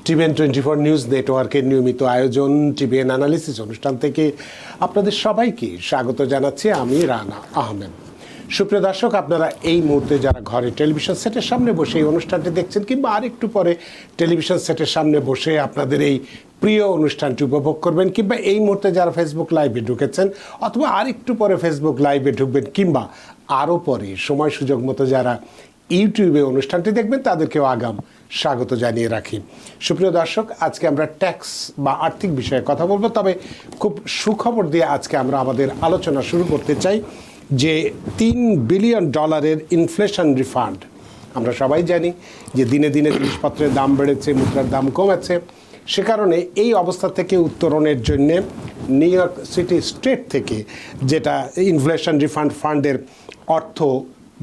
TVN 24 news নেটওয়ার্কের নিয়মিত আয়োজন টিভিএন অ্যানালিসিস অনুষ্ঠান থেকে আপনাদের সবাইকে স্বাগত জানাচ্ছি আমি রানা আহমেদ। সুপ্রিয় দর্শক, আপনারা এই মুহূর্তে যারা ঘরে টেলিভিশন সেটের সামনে বসে এই অনুষ্ঠানটি দেখছেন কিংবা আরেকটু পরে টেলিভিশন সেটের সামনে বসে আপনাদের এই প্রিয় অনুষ্ঠানটি উপভোগ করবেন, কিংবা এই মুহূর্তে যারা ফেসবুক লাইভে ঢুকেছেন অথবা আরেকটু পরে ফেসবুক লাইভে ঢুকবেন, কিংবা আরও পরে সময় সুযোগ মতো যারা ইউটিউবে অনুষ্ঠানটি দেখবেন তাদেরকেও আগাম স্বাগত জানিয়ে রাখি। সুপ্রিয় দর্শক, আজকে আমরা ট্যাক্স বা আর্থিক বিষয়ে কথা বলবো, তবে খুব সুখবর দিয়ে আজকে আমরা আমাদের আলোচনা শুরু করতে চাই যে $3 বিলিয়ন ইনফ্লেশন রিফান্ড। আমরা সবাই জানি যে দিনে দিনে জিনিসপত্রের দাম বেড়েছে, মুদ্রার দাম কমেছে। সে কারণে এই অবস্থা থেকে উত্তরণের জন্যে নিউ ইয়র্ক সিটি স্টেট থেকে যেটা ইনফ্লেশন রিফান্ড ফান্ডের অর্থ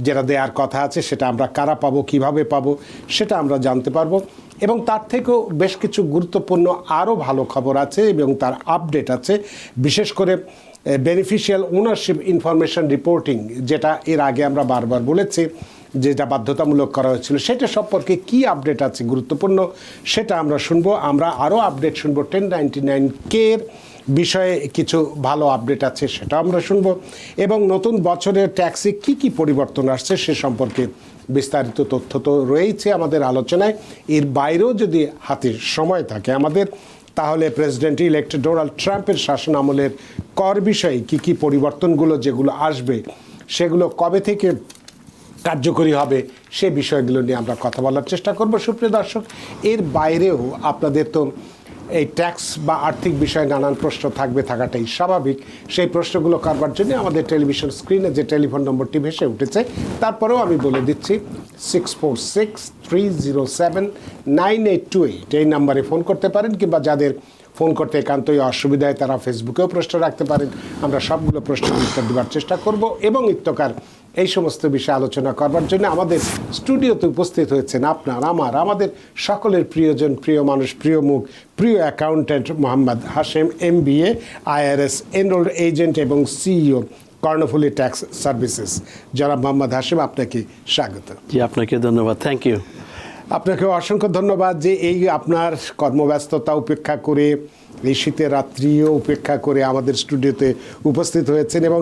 যেটা দেওয়ার কথা আছে সেটা আমরা কারা পাবো, কিভাবে পাবো সেটা আমরা জানতে পারবো। এবং তার থেকেও বেশ কিছু গুরুত্বপূর্ণ আরও ভালো খবর আছে এবং তার আপডেট আছে, বিশেষ করে বেনিফিশিয়াল ওনারশিপ ইনফরমেশন রিপোর্টিং, যেটা এর আগে আমরা বারবার বলেছি যেটা বাধ্যতামূলক করা হয়েছিল, সেটা সম্পর্কে কি আপডেট আছে গুরুত্বপূর্ণ সেটা আমরা শুনবো। আমরা আরও আপডেট শুনবো 1099 এর বিষয়ে কিছু ভালো আপডেট আছে সেটা আমরা শুনবো, এবং নতুন বছরের ট্যাক্সে কি কি পরিবর্তন আসছে সে সম্পর্কে বিস্তারিত তথ্য তো রয়েছে আমাদের আলোচনায়। এর বাইরেও যদি হাতে সময় থাকে আমাদের, তাহলে প্রেসিডেন্ট ইলেক্ট ডোনাল্ড ট্রাম্পের শাসন আমলের কর বিষয়ে কি কি পরিবর্তনগুলো যেগুলো আসবে সেগুলো কবে থেকে কার্যকরী হবে সে বিষয়গুলো নিয়ে আমরা কথা বলার চেষ্টা করব। সুপ্রিয় দর্শক, এর বাইরেও আপনাদের তো এই ট্যাক্স বা আর্থিক বিষয়ে নানান প্রশ্ন থাকাটাই স্বাভাবিক। সেই প্রশ্নগুলো করবার জন্য আমাদের টেলিভিশন স্ক্রিনে যে টেলিফোন নম্বরটি ভেসে উঠেছে, তারপরেও আমি বলে দিচ্ছি 646-307-9828 এই নাম্বারে ফোন করতে পারেন, কিংবা যাদের ফোন করতে একান্তই অসুবিধায় তারা ফেসবুকেও প্রশ্ন রাখতে পারেন। আমরা সবগুলো প্রশ্নের উত্তর দেওয়ার চেষ্টা করব। এবং ইত্যকার এই সমস্ত বিষয়ে আলোচনা করবার জন্য আমাদের স্টুডিওতে উপস্থিত হয়েছেন আমাদের সকলের প্রিয়জন, প্রিয় মানুষ, প্রিয় মুখ, প্রিয় accountant Mohammad Hashem MBA, IRS enrolled agent এবং CEO কর্ণফুলী ট্যাক্স সার্ভিসেস। জনাব মোহাম্মদ হাশেম, আপনাকে স্বাগত। জি, আপনাকে ধন্যবাদ। Thank you. আপনাকে অসংখ্য ধন্যবাদ যে এই আপনার কর্মব্যস্ততা উপেক্ষা করে, এই শীতের রাত্রিও উপেক্ষা করে আমাদের স্টুডিওতে উপস্থিত হয়েছেন, এবং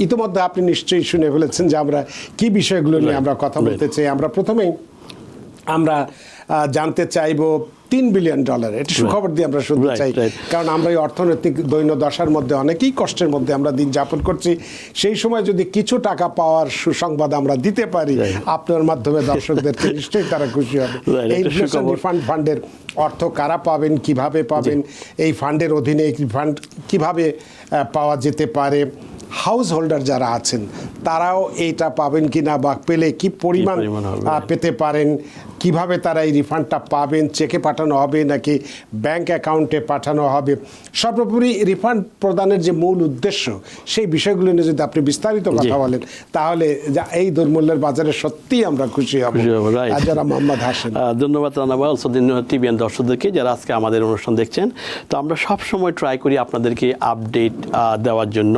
ইতিমধ্যে আপনি নিশ্চয়ই শুনে ফেলেছেন যে আমরা কি বিষয়গুলো নিয়ে আমরা কথা বলতে চাই। আমরা প্রথমেই আমরা জানতে চাইব $3 বিলিয়ন, এটা সুখবর দিয়ে আমরা শুনতে চাই, কারণ আমরা এই অর্থনৈতিক দৈন্যদশার মধ্যে অনেকেই কষ্টের মধ্যে আমরা দিন যাপন করছি। সেই সময় যদি কিছু টাকা পাওয়ার সুসংবাদ আমরা দিতে পারি আপনার মাধ্যমে দর্শকদেরকে, নিশ্চয়ই তারা খুশি হবে। এই ইনফ্লেশন রিফান্ড ফান্ডের অর্থ কারা পাবেন, কিভাবে পাবেন, এই ফান্ডের অধীনে এই ফান্ড কিভাবে পাওয়া যেতে পারে, হাউস হোল্ডার যারা আছেন তারাও এইটা পাবেন কিনা, বা পেলে কি পরিমাণ পেতে পারেন, কিভাবে তারা এই রিফান্ডটা পাবেন, চেকে পাঠানো হবে নাকি ব্যাংক অ্যাকাউন্টে পাঠানো হবে, সর্বোপরি রিফান্ড প্রদানের যে মূল উদ্দেশ্য সেই বিষয়গুলো নিয়ে যদি আপনি বিস্তারিত কথা বলেন, তাহলে এই দুর্মূল্যের বাজারে সত্যিই আমরা খুশি হব। যারা মোহাম্মদ হাশেম, ধন্যবাদ রানাবা, টিভিএন দর্শকদেরকে যারা আজকে আমাদের অনুষ্ঠান দেখছেন। তো আমরা সব সময় ট্রাই করি আপনাদেরকে আপডেট দেওয়ার জন্য।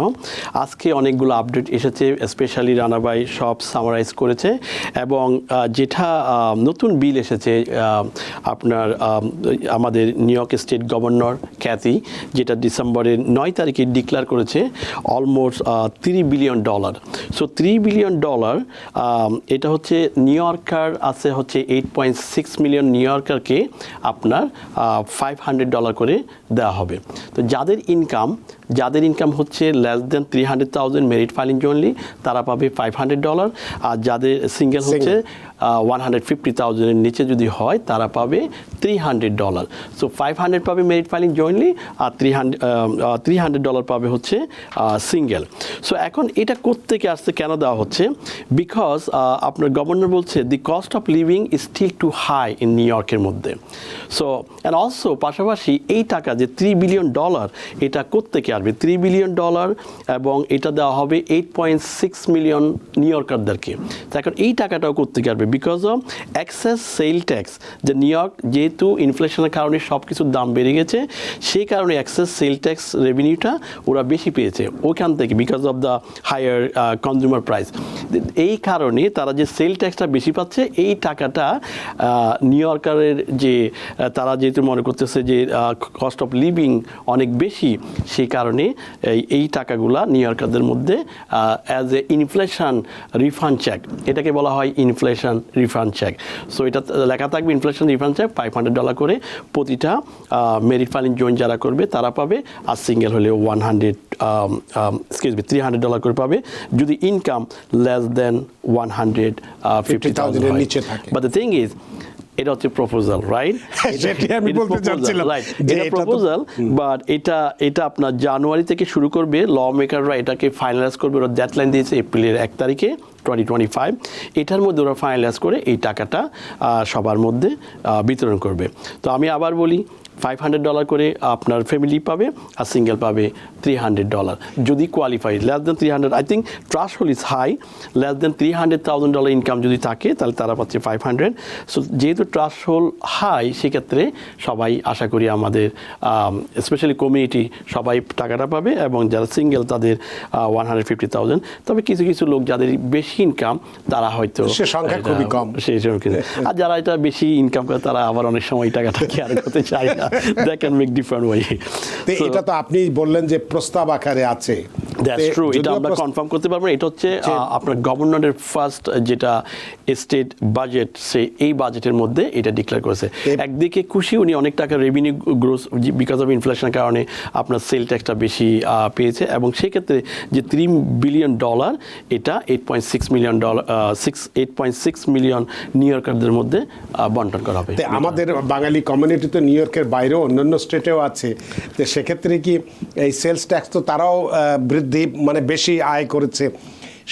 আজকে অনেকগুলো আপডেট এসেছে, স্পেশালি রানাবাই সব সামারাইজ করেছে, এবং যেটা নতুন বিল এসেছে আপনার আমাদের New York state governor Kathy, যেটা ডিসেম্বরের 9 তারিখে ডিক্লেয়ার করেছে অলমোস্ট $3 বিলিয়ন। সো $3 বিলিয়ন এটা হচ্ছে নিউ ইয়র্কার আছে হচ্ছে 8.6 মিলিয়ন নিউ ইয়র্কারকে আপনার $500 করে দেওয়া হবে। তো যাদের ইনকাম হচ্ছে less than 300,000 merit filing only, তারা পাবে $500, আর যাদের সিঙ্গেল হচ্ছে 150,000 এর নিচে যদি হয় তারা পাবে $300। সো 500 পাবে মেরিট ফাইলিং জয়েন্টলি, আর $300 পাবে হচ্ছে সিঙ্গেল। সো এখন এটা কোত্থেকে আসছে, কেন দেওয়া হচ্ছে? বিকজ আপনার গভর্নর বলছে the cost of living is still too high in New ইয়র্কের মধ্যে। সো অ্যান্ড অলসো পাশাপাশি এই টাকা যে $3 বিলিয়ন এটা কোত্থেকে আসবে? $3 বিলিয়ন, এবং এটা দেওয়া হবে 8.6 মিলিয়ন নিউ ইয়র্কারদেরকে। তো এখন এই টাকাটাও কোত্থেকে আসবে? Because of excess sale tax, যে নিউ ইয়র্ক যেহেতু ইনফ্লেশনের কারণে সব কিছুর দাম বেড়ে গেছে, সেই কারণে এক্সেস সেল ট্যাক্স রেভিনিউটা ওরা বেশি পেয়েছে ওইখান থেকে, because of the higher consumer price. এই কারণে তারা যে সেল ট্যাক্সটা বেশি পাচ্ছে, এই টাকাটা নিউ ইয়র্কারের যে তারা যেহেতু মনে করতেছে যে কস্ট অফ লিভিং অনেক বেশি, সেই কারণে এই টাকাগুলা নিউ ইয়র্কারদের মধ্যে as a inflation refund check, এটাকে বলা হয় ইনফ্লেশন রিফান্ড চেক। সো এটা লেখা থাকবে ইনফ্লেশন রিফান্ড চেক $500 করে প্রতিটা মেরিট ফাইলিং জয়েন যারা করবে তারা পাবে, আর সিঙ্গেল হলে $300 করে পাবে যদি ইনকাম লেস দেন 150,000 হয়। নিচে থাকে। বাট দ্য থিং ইজ, এটা হচ্ছে প্রপোজাল, রাইট? সেটাই আমি বলতে চাচ্ছিলাম, যে এটা প্রপোজাল, বাট এটা আপনার জানুয়ারি থেকে শুরু করবে, ল মেকাররা এটাকে ফাইনালাইজ করবে, ওরা ডেডলাইন দিয়েছে এপ্রিলের 1 তারিখে 2025। এটার মধ্যে ওরা ফাইনালাইজ করে এই টাকাটা সবার মধ্যে বিতরণ করবে। তো আমি আবার বলি, $500 করে আপনার ফ্যামিলি পাবে, আর সিঙ্গেল পাবে $300 যদি qualify. Less than 300, I think threshold is high, less than $300,000 income যদি থাকে তাহলে তারা পাচ্ছে 500। সো যেহেতু ট্রাস্ট হোল হাই, সেক্ষেত্রে সবাই আশা করি আমাদের স্পেশালি কমিউনিটি সবাই টাকাটা পাবে, এবং যারা সিঙ্গেল তাদের 150,000। তবে কিছু কিছু লোক যাদের বেশি ইনকাম তারা হয়তো সে সংখ্যা খুবই কম, আর যারা এটা বেশি ইনকাম করে তারা আবার অনেক সময় টাকাটা কেয়ার করতে চায় না। That can make different way. এটা তো আপনি বললেন যে প্রস্তাব আকারে আছে। That's true. এটা আমরা কনফার্ম করতে পারবো। এটা হচ্ছে আপনার গভর্নরের ফার্স্ট যেটা স্টেট বাজেট, এই বাজেটের মধ্যে এটা ডিক্লেয়ার করেছে। একদিকে খুশি, উনি অনেক টাকা রেভিনিউ গ্রোথ বিকজ অফ ইনফ্লেশনের কারণে আপনার সেল ট্যাক্সটা বেশি পেয়েছে, এবং সেই ক্ষেত্রে যে $3 বিলিয়ন এটা $8.6 মিলিয়ন নিউ ইয়র্কারদের মধ্যে বন্টন করা হবে। আমাদের বাঙালি কমিউনিটি তো নিউ ইয়র্কের বাইরেও অন্যান্য স্টেটেও আছে, তো সেক্ষেত্রে কি এই সেলস ট্যাক্স তো তারাও বৃদ্ধি মানে বেশি আয় করেছে,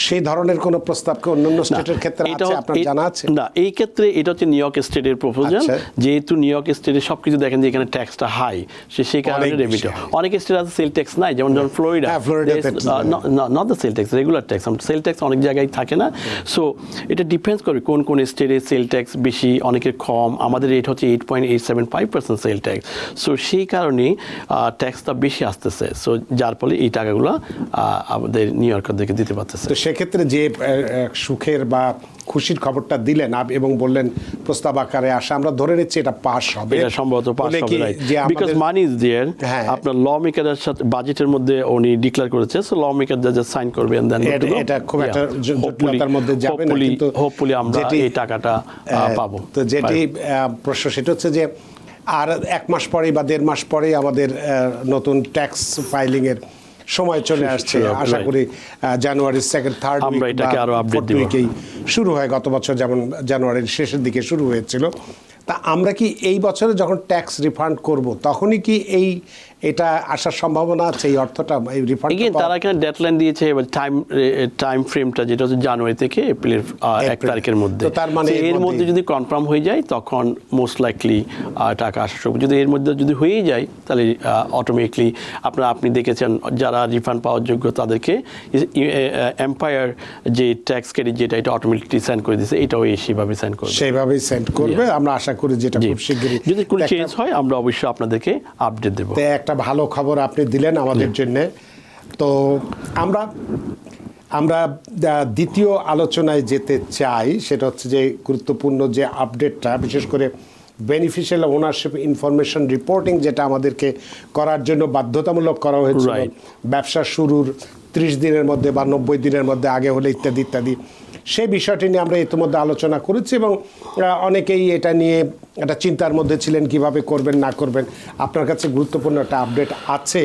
সেই ধরনের কোনো প্রস্তাব কি অন্যান্য স্টেটের ক্ষেত্রে আছে আপনার জানা আছে? না, এই ক্ষেত্রে এটা হচ্ছে নিউ ইয়র্ক স্টেটের প্রপোজাল। যেহেতু নিউ ইয়র্ক স্টেটে সবকিছু দেখেন যে এখানে ট্যাক্সটা হাই, সেই কারণে রেভিনিউ। অনেক স্টেট আছে সেল ট্যাক্স নাই, যেমন Florida, not the sell tax, regular tax. Sell tax অনেক জায়গায় থাকে না। সো এটা ডিপেন্ডস করে কোন কোন স্টেটে সেল ট্যাক্স বেশি, অনেকের কম। আমাদের রেট হচ্ছে 8.875% সেল ট্যাক্স। সো সেই কারণে ট্যাক্সটা বেশি আসতেছে, সো যার ফলে এই টাকাগুলো আমাদের নিউ ইয়র্কারদেরকে দিতে পারতেছে। সেক্ষেত্রে যে সুখের বা খুশির খবরটা দিলেন এবং বললেন প্রস্তাব আকারে আসা, আমরা ধরে নিচ্ছি এটা পাস হবে, এটা সম্ভবত পাস হবে, বিকজ মানি ইজ দেয়ার। আপনার ল মেকারের সাথে বাজেটের মধ্যে উনি ডিক্লেয়ার করেছে, সো ল মেকারদের যে সাইন করবে, এন্ড দেন এটা খুব একটা জটিলতার মধ্যে যাবে না, কিন্তু হোপফুলি আমরা এই টাকাটা পাবো। তো যেটি প্রশ্ন সেটা হচ্ছে যে আর 1 মাস পরেই বা 1.5 মাস পরেই আমাদের নতুন ট্যাক্স ফাইলিং এর সময় চলে আসছে। আশা করি জানুয়ারির 2nd, 3rd উইকেই শুরু হয়। গত বছর যেমন জানুয়ারির শেষের দিকে শুরু হয়েছিল। তা আমরা কি এই বছরে যখন ট্যাক্স রিফান্ড করব তখনই কি এটা আসার সম্ভাবনা আছে, এই অর্থটা, এই রিফান্ড? তারা এখানে ডেডলাইন দিয়েছে, এবার টাইম ফ্রেমটা যেটা হচ্ছে জানুয়ারি থেকে এপ্রিলের 1 তারিখের মধ্যে। তার মানে এর মধ্যে যদি কনফার্ম হয়ে যায় তখন মোস্ট লাইকলি টাকা আসা শুরু। যদি এর মধ্যে যদি হয়েই যায় তাহলে অটোমেটিকলি আপনি দেখেছেন যারা রিফান্ড পাওয়ার যোগ্য তাদেরকে এম্পায়ার যে ট্যাক্স ক্রেডিট যেটা, এটা অটোমেটিকলি সেন্ড করে দিয়েছে, এটাও সেভাবে সেন্ড করবে, সেইভাবেই সেন্ড করবে। আমরা আশা করি যেটা খুব শিগগিরই যদি কোনো চেঞ্জ হয় আমরা অবশ্যই আপনাদেরকে আপডেট দেব। একটা ভালো খবর আপনি দিলেন আমাদের জন্য। তো আমরা দ্বিতীয় আলোচনায় যেতে চাই, সেটা হচ্ছে যে গুরুত্বপূর্ণ যে আপডেটটা, বিশেষ করে বেনিফিশিয়াল ওনারশিপ ইনফরমেশন রিপোর্টিং, যেটা আমাদেরকে করার জন্য বাধ্যতামূলক করা হয়েছিল ব্যবসা শুরুর 30 দিনের মধ্যে বা 90 দিনের মধ্যে, আগে হলে ইত্যাদি ইত্যাদি। সেই বিষয়টি নিয়ে আমরা ইতিমধ্যে আলোচনা করেছি, এবং অনেকেই এটা নিয়ে একটা চিন্তার মধ্যে ছিলেন কিভাবে করবেন না করবেন। আপনার কাছে গুরুত্বপূর্ণ একটা আপডেট আছে,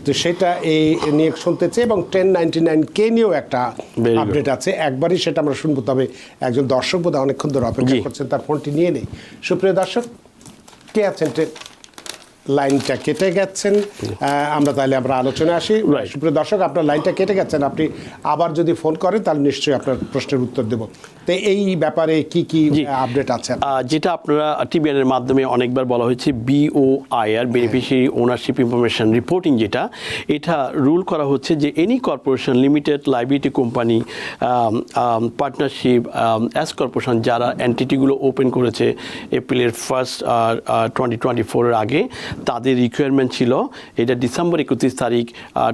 তো সেটা এই নিয়ে শুনতে চাই, এবং 1099K নিয়েও একটা আপডেট আছে। একবারই সেটা আমরা শুনবো, তবে একজন দর্শক বোধহয় অনেকক্ষণ ধরে অপেক্ষা করছেন, তার ফোনটি নিয়ে নেই। সুপ্রিয় দর্শক, কে আছেন? লাইনটা কেটে গেছেন। আমরা আলোচনায় আসি। Right. সুপ্রিয় দর্শক, আপনার লাইনটা কেটে গেছেন, আপনি আবার যদি ফোন করেন তাহলে নিশ্চয়ই আপনার প্রশ্নের উত্তর দেব। তো এই ব্যাপারে কি আপডেট আছে? যেটা আপনারা টিবিএন এর মাধ্যমে অনেকবার বলা হয়েছে BOIR, beneficiary ownership information reporting, এটা রুল করা হচ্ছে যে any corporation, limited liability company, partnership, S corporation যারা এন্টিটিগুলো ওপেন করেছে এপ্রিলের 1 2024 এর আগে, তাদের রিকোয়ারমেন্ট ছিল এটা ডিসেম্বর 31 তারিখ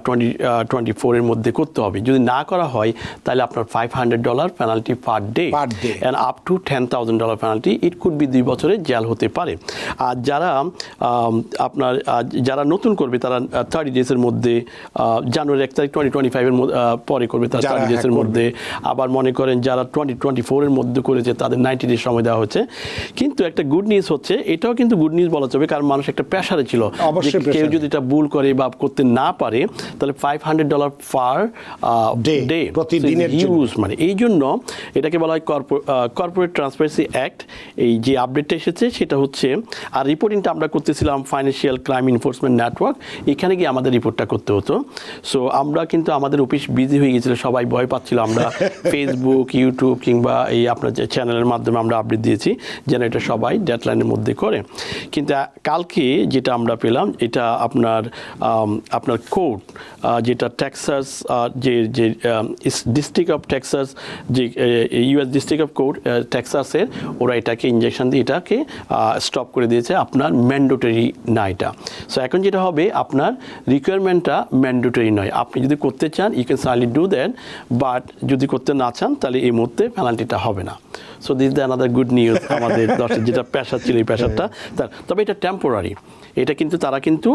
2024 এর মধ্যে করতে হবে। যদি না করা হয় তাহলে আপনার $500 penalty per day and up to $10,000 penalty. It could be 2 বছরের জেল হতে পারে। আর যারা নতুন করবে তারা 30 ডেজের মধ্যে, জানুয়ারি 1 তারিখ 2025 এর পরে করবে তারা 30 ডেজের মধ্যে। আবার মনে করেন যারা 2024 এর মধ্যে করেছে তাদের 90 ডেজ সময় দেওয়া হচ্ছে। কিন্তু একটা গুড নিউজ হচ্ছে, এটাও কিন্তু গুড নিউজ বলা যাবে, কারণ মানুষ একটা প্রেশারে ছিল, কেউ যদি এটা ভুল করে বা করতে না পারে তাহলে $500 পার ডে প্রতিদিনের ইউজ। মানে এই জন্য এটাকে বলা হয় কর্পোরেট ট্রান্সপারেন্সি অ্যাক্ট। এই যে আপডেটটা এসেছে সেটা হচ্ছে, আর রিপোর্টিংটা আমরা করতেছিলাম ফাইন্যান্সিয়াল ক্রাইম এনফোর্সমেন্ট নেটওয়ার্ক, এখানে গিয়ে আমাদের রিপোর্টটা করতে হতো। সো আমরা কিন্তু আমাদের অফিস বিজি হয়ে গেছিল, সবাই ভয় পাচ্ছিল। আমরা ফেসবুক, ইউটিউব কিংবা এই আপনার যে চ্যানেলের মাধ্যমে আমরা আপডেট দিয়েছি যেন এটা সবাই ডেডলাইনের মধ্যে করে। কিন্তু কালকে যেটা আমরা পেলাম, এটা আপনার কোর্ট, যেটা টেক্সাস, যে ডিস্ট্রিক্ট অফ টেক্সাস, যে US ডিস্ট্রিক্ট অফ কোর্ট টেক্সাসের, ওরা এটাকে ইনজেকশন দিয়ে এটাকে স্টপ করে দিয়েছে। আপনার ম্যান্ডেটরি না এটা। সো এখন যেটা হবে, আপনার রিকোয়ারমেন্টটা ম্যান্ডেটরি নয়। আপনি যদি করতে চান you can certainly do that, but যদি করতে না চান তাহলে এই মুহূর্তে পেনাল্টিটা হবে না। So this the another good news আমাদের দর্শক, যেটা প্রেশার ছিল এই প্রেশারটা। তবে এটা টেম্পোরারি, এটা কিন্তু তারা কিন্তু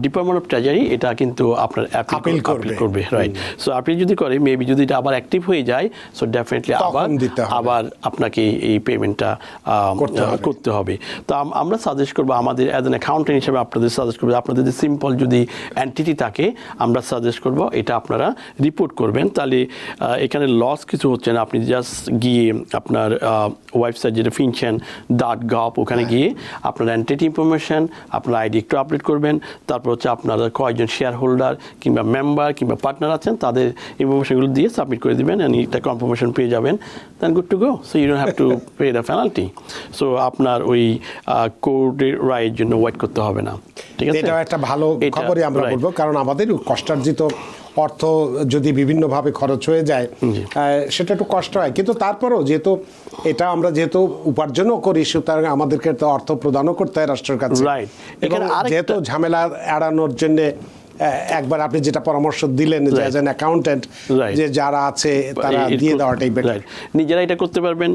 ডিপার্টমেন্ট অফ ট্রেজারি এটা কিন্তু আপনার অ্যাপিল করবে, রাইট? সো আপনি যদি করে মেবি যদি এটা আবার অ্যাক্টিভ হয়ে যায়, সো ডেফিনেটলি আবার আপনাকে এই পেমেন্টটা করতে হবে। তো আমরা সাজেস্ট করবো, আমাদের অ্যাজ অ্যান অ্যাকাউন্টেন্ট হিসেবে আপনাদের সাজেস্ট করবো, আপনাদের যদি সিম্পল যদি এন্টিটি থাকে আমরা সাজেস্ট করবো এটা আপনারা রিপোর্ট করবেন। তাহলে এখানে লস কিছু হচ্ছে না। আপনি জাস্ট গিয়ে আপনার ওয়েবসাইট যেটা finchan.gov, ওখানে গিয়ে আপনার এন্টিটি ইনফরমেশন, আপনার আইডি একটু আপডেট করবেন, তারপর হচ্ছে আপনারা কয়েকজন শেয়ার হোল্ডার কিংবা মেম্বার কিংবা পার্টনার আছেন তাদের ইনফরমেশনগুলো দিয়ে সাবমিট করে দেবেন, এটা কনফার্মেশন পেয়ে যাবেন, then good to go. So you don't have to pay the penalty. So আপনার ওই কোর্টের রায়ের জন্য ওয়েট করতে হবে না। ঠিক আছে, এটা একটা ভালো খবরই আমরা বলবো, কারণ আমাদের কষ্টার্জিত অর্থ যদি বিভিন্নভাবে খরচ হয়ে যায় সেটা একটু কষ্ট হয়। কিন্তু তারপরেও যেহেতু এটা আমরা উপার্জনও করি, সুতরাং আমাদেরকে তো অর্থ প্রদানও করতে হয় রাষ্ট্রের কাছে। এবং যেহেতু ঝামেলা এড়ানোর জন্য একবার আপনি যেটা পরামর্শ দিলেন যে অ্যাজ অ্যান অ্যাকাউন্টেন্ট যে যারা আছে তারা দিয়ে দেওয়াটাই বেটার। নিজেরা এটা করতে পারবেন,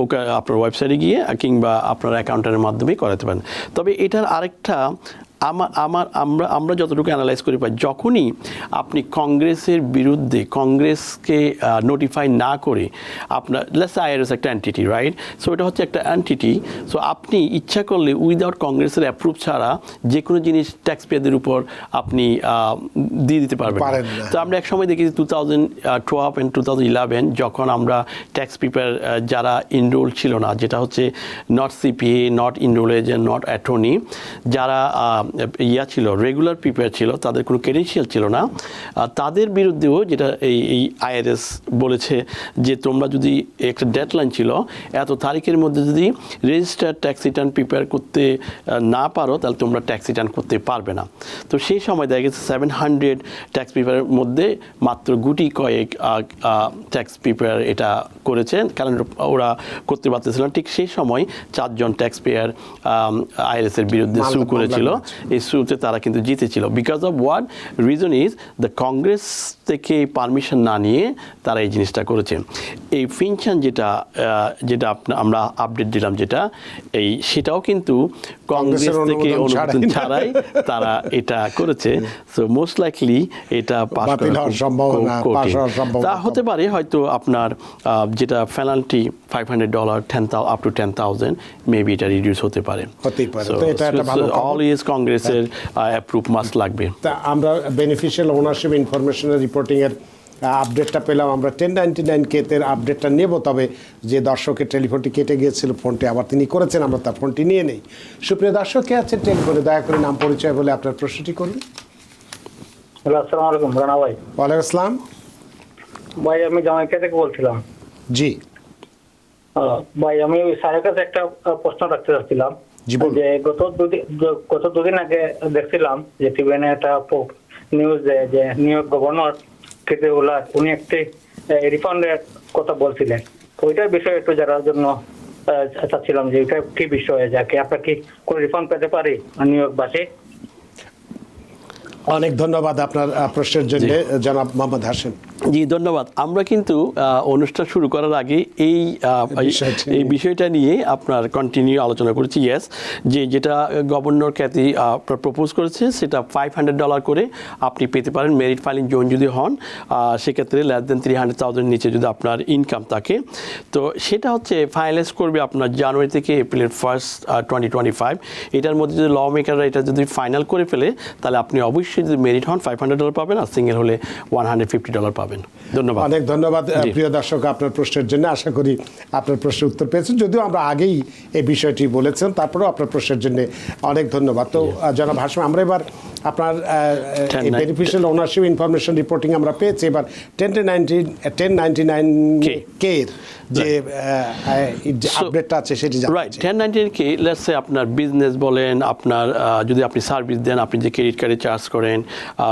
ওকে আপনার ওয়েবসাইটে গিয়ে কিংবা আপনার অ্যাকাউন্টেন্টের মাধ্যমে করাতে পারেন। তবে এটার আরেকটা আমরা যতটুকু অ্যানালাইজ করে পাই, যখনই আপনি কংগ্রেসের বিরুদ্ধে কংগ্রেসকে নোটিফাই না করে আপনার লেটস আইআরএস একটা এন্টিটি, রাইট? সো এটা হচ্ছে একটা এন্টিটি। সো আপনি ইচ্ছা করলে উইদাউট কংগ্রেসের অ্যাপ্রুভ ছাড়া যে কোনো জিনিস ট্যাক্স পেয়ারদের উপর আপনি দিয়ে দিতে পারবেন। তো আমরা এক সময় দেখেছি 2012 and 2011 যখন আমরা ট্যাক্স পেপার যারা ইনরোল ছিল না, যেটা হচ্ছে not CPA, not enrol agent, not attorney, যারা ছিল রেগুলার প্রিপেয়ার ছিল, তাদের কোনো ক্রেডেনশিয়াল ছিল না, তাদের বিরুদ্ধেও যেটা এই আইআরএস বলেছে যে তোমরা যদি একটা ডেডলাইন ছিল এত তারিখের মধ্যে যদি রেজিস্টার্ড ট্যাক্স রিটার্ন প্রিপেয়ার করতে না পারো তাহলে তোমরা ট্যাক্স রিটার্ন করতে পারবে না। তো সেই সময় দেখা গেছে 700 ট্যাক্স প্রিপেয়ারের মধ্যে মাত্র গুটি কয়েক ট্যাক্স প্রিপেয়ার এটা করেছেন, কারণ ওরা করতে পারতেছিল না। ঠিক সেই সময় 4 জন ট্যাক্স পেয়ার আইআরএস এর বিরুদ্ধে সু করেছিল। এই সুতে তারা কিন্তু জিতেছিল। Because of what reason is the Congress থেকে পারমিশন না নিয়ে তারা এই জিনিসটা করেছে। এই ফিনচান যেটা আমরা আপডেট দিলাম যেটা সেটাও কিন্তু কংগ্রেস থেকে অনুমোদন ছাড়াই তারা এটা করেছে। সো মোস্ট লাইকলি এটা পাস হওয়ার সম্ভাবনা তা হতে পারে। হয়তো আপনার যেটা পেনাল্টি $500 আপ টু 10,000 মেবি এটা রিডিউস হতে পারে। তো এটা একটা ভালো অলওয়েজ কংগ্রেসের অ্যাপ্রুভ মাস্ট লাগবে। তা আমরা বেনিফিশিয়াল ওনারশিপ ইনফরমেশনের রিপোর্টিং এর আপডেটটা পেলাম আমরা 1099 আপডেটটা নেব, তবে যে দর্শকের টেলিফোনটি কেটে গিয়েছিল ফোনটি আবার তিনি করেছেন, আমরা তার ফোনটি নিয়ে নেই। সুপ্রিয় দর্শক কে আছেন টেলিফোনে, দয়া করে নাম পরিচয় বলে আপনার প্রশ্নটি করুন। হ্যালো, আসসালামু আলাইকুম রানা ভাই। ওয়ালাইকুম আসসালাম। ভাই আমি জামাইকা থেকে বলছিলাম। জি ভাই আমি স্যারের কাছে একটা প্রশ্ন রাখতে চাচ্ছিলাম। জি, বলুন। যে গত দুদিন আগে দেখছিলাম যে টিভিএনে একটা নিউজ যে নিউ ইয়র্ক গভর্নর কেতে ওলা উনি একটি রিফান্ডের কথা বলছিলেন। ওইটার বিষয়ে একটু জানার জন্য চাচ্ছিলাম যে এটা কি বিষয়ে, যাকে আপনার কি কোনো রিফান্ড পেতে পারি নিউ ইয়র্কবাসী? অনেক ধন্যবাদ আপনার প্রশ্নের জন্য জনাব মোহাম্মদ হাশেম। জি ধন্যবাদ। আমরা কিন্তু অনুষ্ঠান শুরু করার আগে এই বিষয়টা নিয়ে আপনার কন্টিনিউ আলোচনা করেছি। ইয়েস, যেটা গভর্নর ক্যাথি প্রপোজ করেছে সেটা $500 করে আপনি পেতে পারেন মেরিট ফাইলিং জোন যদি হন, সেক্ষেত্রে লেস দেন 300,000 নিচে যদি আপনার ইনকাম থাকে। তো সেটা হচ্ছে ফাইনালাইজ করবে আপনার জানুয়ারি থেকে এপ্রিলের 1st, 2025। এটার মধ্যে যদি ল মেকাররা এটা যদি ফাইনাল করে ফেলে তাহলে আপনি অবশ্যই যদি মেরিট হন $500 পাবেন, আর সিঙ্গেল হলে $150 পাবেন। ধন্যবাদ। অনেক ধন্যবাদ প্রিয় দর্শক আপনার প্রশ্নের জন্য। আশা করি আপনার প্রশ্নের উত্তর পেয়েছেন, যদিও আমরা আগেই এই বিষয়টি বলেছেন, তারপরেও আপনার প্রশ্নের জন্য অনেক ধন্যবাদ। তো জনাব হাশেম, আমরা এবার আপনার বেনিফিশিয়াল ওনারশিপ ইনফরমেশন রিপোর্টিং আমরা পেয়েছি। এবার 1099 এর যে আপডেটটা আছে সেটি রাইট। 1099 লেটস সে আপনার বিজনেস বলেন, আপনার যদি আপনি সার্ভিস দেন, আপনি যে ক্রেডিট কার্ডে চার্জ করেন,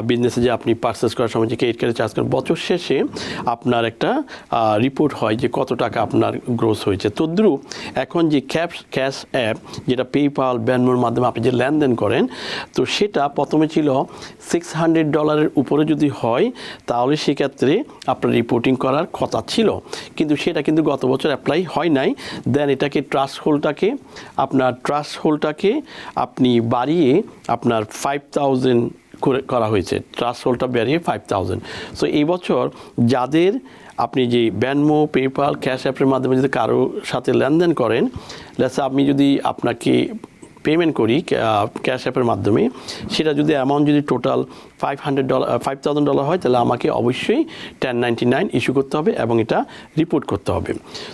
বিজনেসে যে আপনি পারচেস করার সময় যে ক্রেডিট কার্ডে চার্জ করেন, বছর শেষে আপনার একটা রিপোর্ট হয় যে কত টাকা আপনার গ্রোস হয়েছে। তদ্রুপ এখন যে ক্যাশ অ্যাপ, যেটা পেপ্যাল, ভেনমোর মাধ্যমে আপনি যে লেনদেন করেন, তো সেটা প্রথমে ছিল $600 উপরে যদি হয় তাহলে সেক্ষেত্রে আপনার রিপোর্টিং করার কথা ছিল, কিন্তু সেটা কিন্তু গত বছর অ্যাপ্লাই হয় নাই। দেন এটাকে ট্রাস্ট হোল্ডটাকে আপনি বাড়িয়ে আপনার 5,000 করা হয়েছে। ট্রাস্ট হোল্ডটা বাড়িয়ে 5,000। সো এই বছর যাদের আপনি যে ভেনমো, পেপ্যাল, ক্যাশ অ্যাপের মাধ্যমে যদি কারোর সাথে লেনদেন করেন, লেটস আমি যদি আপনাকে পেমেন্ট করি ক্যাশ অ্যাপের মাধ্যমে, সেটা যদি অ্যামাউন্ট যদি টোটাল $5,000 হয় তাহলে আমাকে অবশ্যই 1099 ইস্যু করতে হবে এবং এটা রিপোর্ট করতে হবে।